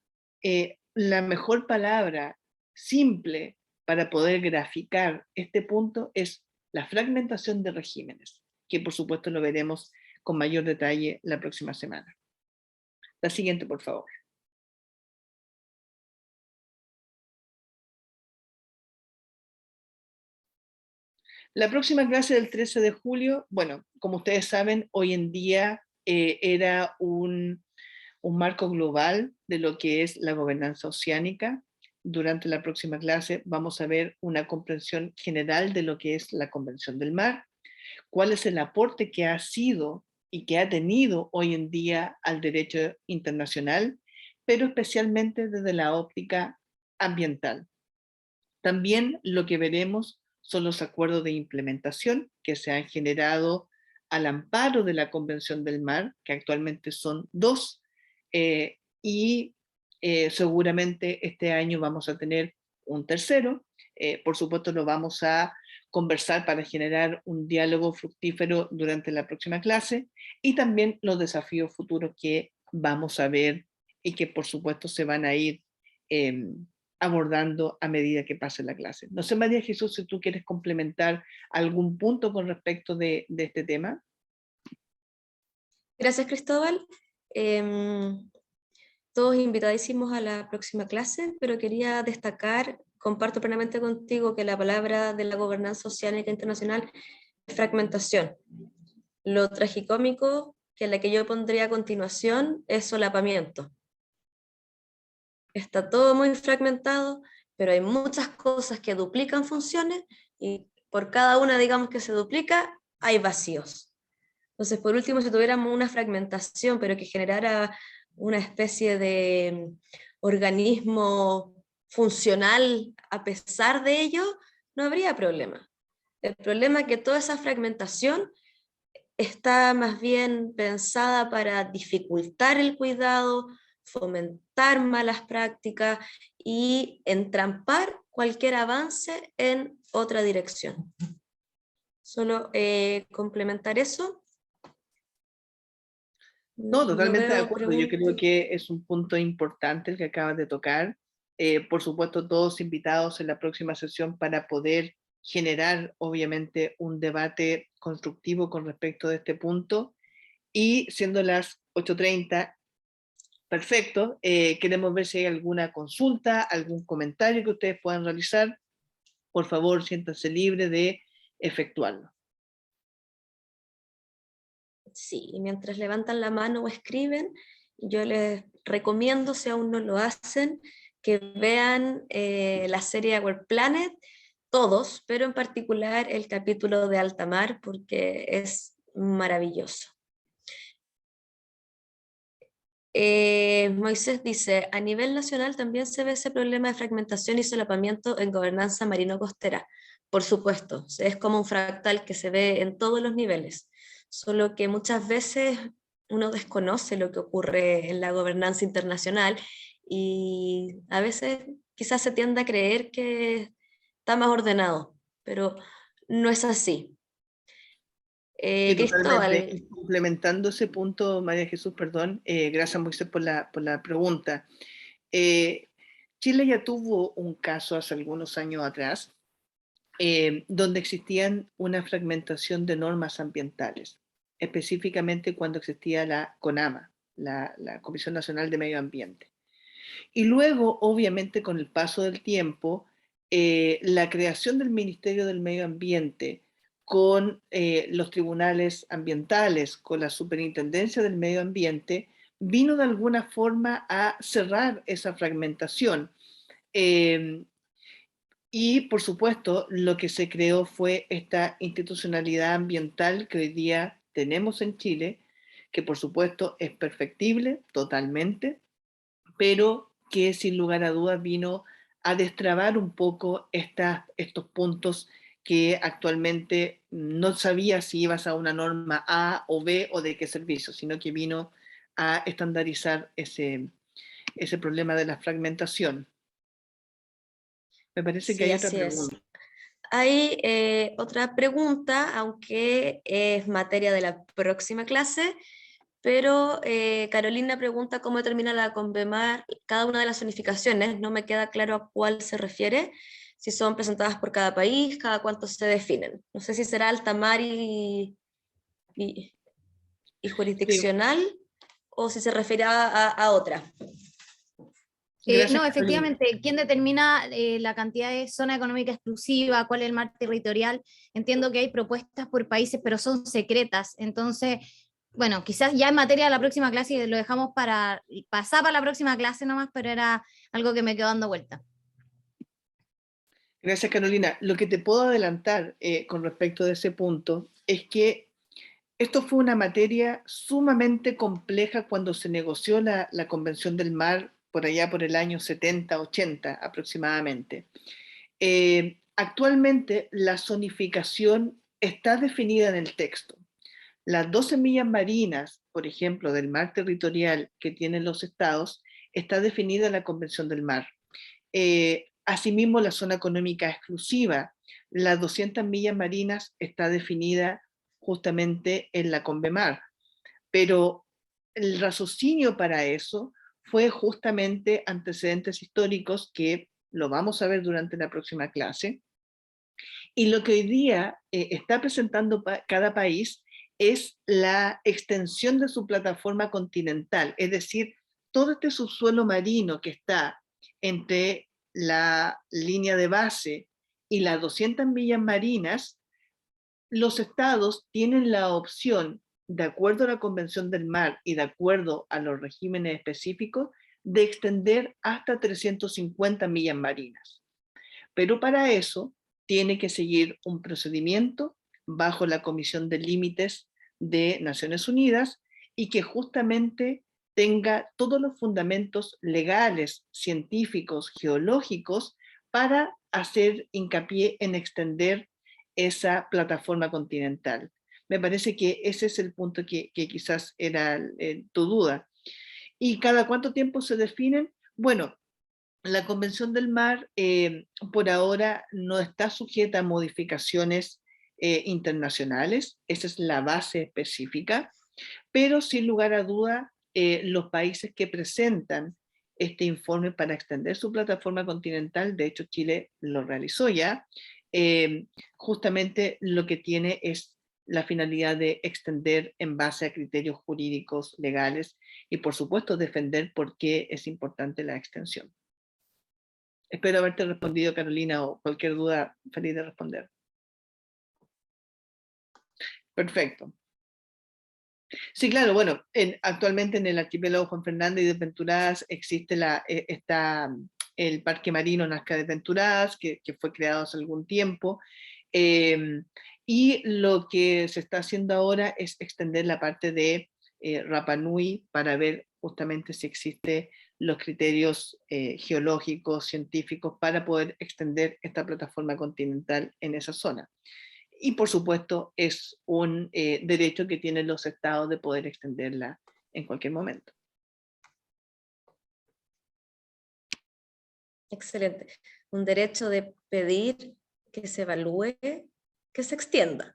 la mejor palabra simple para poder graficar este punto es la fragmentación de regímenes, que por supuesto lo veremos con mayor detalle la próxima semana. La siguiente, por favor. La próxima clase del 13 de julio, bueno, como ustedes saben, hoy en día era un marco global de lo que es la gobernanza oceánica. Durante la próxima clase vamos a ver una comprensión general de lo que es la Convención del Mar, cuál es el aporte que ha sido y que ha tenido hoy en día al derecho internacional, pero especialmente desde la óptica ambiental. También lo que veremos son los acuerdos de implementación que se han generado al amparo de la Convención del Mar, que actualmente son 2, y seguramente este año vamos a tener un tercero. Por supuesto lo vamos a conversar para generar un diálogo fructífero durante la próxima clase y también los desafíos futuros que vamos a ver y que por supuesto se van a ir abordando a medida que pase la clase. No sé, María Jesús, si tú quieres complementar algún punto con respecto de este tema. Gracias, Cristóbal. Todos invitadísimos a la próxima clase, pero quería destacar, comparto plenamente contigo que la palabra de la gobernanza oceánica internacional es fragmentación. Lo tragicómico, que la que yo pondría a continuación, es solapamiento. Está todo muy fragmentado, pero hay muchas cosas que duplican funciones y por cada una, digamos, que se duplica, hay vacíos. Entonces, por último, si tuviéramos una fragmentación, pero que generara una especie de organismo funcional a pesar de ello, no habría problema. El problema es que toda esa fragmentación está más bien pensada para dificultar el cuidado, fomentar malas prácticas y entrampar cualquier avance en otra dirección. Solo complementar eso. No, totalmente de veo acuerdo. Yo creo preguntas. que es un punto importante el que acabas de tocar. Por supuesto, todos invitados en la próxima sesión para poder generar, obviamente, un debate constructivo con respecto de este punto. Y siendo las 8:30, perfecto, queremos ver si hay alguna consulta, algún comentario que ustedes puedan realizar. Por favor, siéntanse libres de efectuarlo. Sí, y mientras levantan la mano o escriben, yo les recomiendo, si aún no lo hacen, que vean la serie Our Planet, todos, pero en particular el capítulo de alta mar, porque es maravilloso. Moisés dice, a nivel nacional también se ve ese problema de fragmentación y solapamiento en gobernanza marino-costera. Por supuesto, es como un fractal que se ve en todos los niveles, solo que muchas veces uno desconoce lo que ocurre en la gobernanza internacional y a veces quizás se tiende a creer que está más ordenado, pero no es así. Sí, totalmente. Cristóbal, Y complementando ese punto, María Jesús, perdón, gracias Moisés por la pregunta. Eh, Chile ya tuvo un caso hace algunos años atrás donde existían una fragmentación de normas ambientales, específicamente cuando existía la CONAMA, la Comisión Nacional de Medio Ambiente. Y luego, obviamente, con el paso del tiempo, la creación del Ministerio del Medio Ambiente con los tribunales ambientales, con la Superintendencia del Medio Ambiente, vino de alguna forma a cerrar esa fragmentación. Y, por supuesto, lo que se creó fue esta institucionalidad ambiental que hoy día tenemos en Chile, que por supuesto es perfectible totalmente, pero que sin lugar a dudas vino a destrabar un poco estos puntos que actualmente no sabía si ibas a una norma A o B o de qué servicio, sino que vino a estandarizar ese problema de la fragmentación. Me parece que sí, hay otra así es. pregunta. Hay otra pregunta, aunque es materia de la próxima clase, pero Carolina pregunta cómo determina la Convemar cada una de las zonificaciones. No me queda claro a cuál se refiere, si son presentadas por cada país, cada cuánto se definen. No sé si será alta mar y, y Sí, jurisdiccional o si se refiere a otra. gracias, No, Carolina. efectivamente, ¿quién determina la cantidad de zona económica exclusiva? ¿Cuál es el mar territorial? Entiendo que hay propuestas por países, pero son secretas. Entonces, bueno, quizás ya en materia de la próxima clase y lo dejamos para pasar para la próxima clase nomás, pero era algo que me quedó dando vuelta. Gracias, Carolina. Lo que te puedo adelantar con respecto de ese punto es que esto fue una materia sumamente compleja cuando se negoció la Convención del Mar por allá por el año 70, 80 aproximadamente. Actualmente la zonificación está definida en el texto. Las 12 millas marinas, por ejemplo, del mar territorial que tienen los estados, está definida en la Convención del Mar. Asimismo, la zona económica exclusiva, las 200 millas marinas, está definida justamente en la Convemar. Pero el raciocinio para eso fue justamente antecedentes históricos que lo vamos a ver durante la próxima clase. Y lo que hoy día está presentando cada país es la extensión de su plataforma continental, es decir, todo este subsuelo marino que está entre la línea de base y las 200 millas marinas, los estados tienen la opción, de acuerdo a la Convención del Mar y de acuerdo a los regímenes específicos, de extender hasta 350 millas marinas. Pero para eso tiene que seguir un procedimiento bajo la Comisión de Límites de Naciones Unidas y que justamente tenga todos los fundamentos legales, científicos, geológicos para hacer hincapié en extender esa plataforma continental. Me parece que ese es el punto que quizás era tu duda. ¿Y cada cuánto tiempo se definen? Bueno, La Convención del Mar por ahora no está sujeta a modificaciones internacionales, esa es la base específica, pero sin lugar a duda los países que presentan este informe para extender su plataforma continental, de hecho Chile lo realizó ya, justamente lo que tiene es la finalidad de extender en base a criterios jurídicos legales y por supuesto defender por qué es importante la extensión. Espero haberte respondido, Carolina, o cualquier duda, feliz de responder. Perfecto. Sí, claro, bueno, actualmente en el archipiélago Juan Fernández y Desventuradas existe el Parque Marino Nazca Desventuradas, que fue creado hace algún tiempo, y lo que se está haciendo ahora es extender la parte de Rapa Nui para ver justamente si existe los criterios geológicos, científicos, para poder extender esta plataforma continental en esa zona. Y por supuesto es un derecho que tienen los estados de poder extenderla en cualquier momento. Excelente. Un derecho de pedir que se evalúe, que se extienda.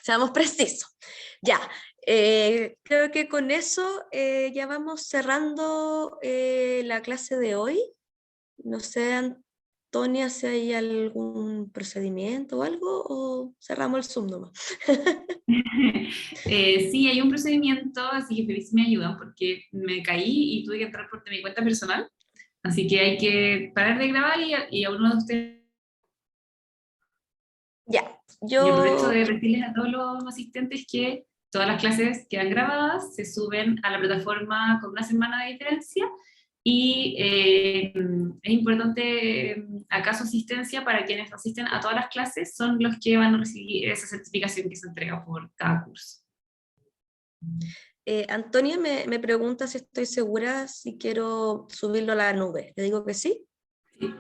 Seamos precisos. Ya, creo que con eso ya vamos cerrando la clase de hoy. No sé, Antonia, si hay algún procedimiento o algo, o cerramos el Zoom nomás. Sí, hay un procedimiento, así que feliz me ayudan porque me caí y tuve que entrar por mi cuenta personal. Así que hay que parar de grabar y a uno de ustedes. Ya, Y aprovecho yo... de decirles a todos los asistentes que todas las clases quedan grabadas, se suben a la plataforma con una semana de diferencia y es importante, acá su asistencia para quienes asisten a todas las clases son los que van a recibir esa certificación que se entrega por cada curso. Antonia me pregunta si estoy segura si quiero subirlo a la nube. Le digo que sí. Sí.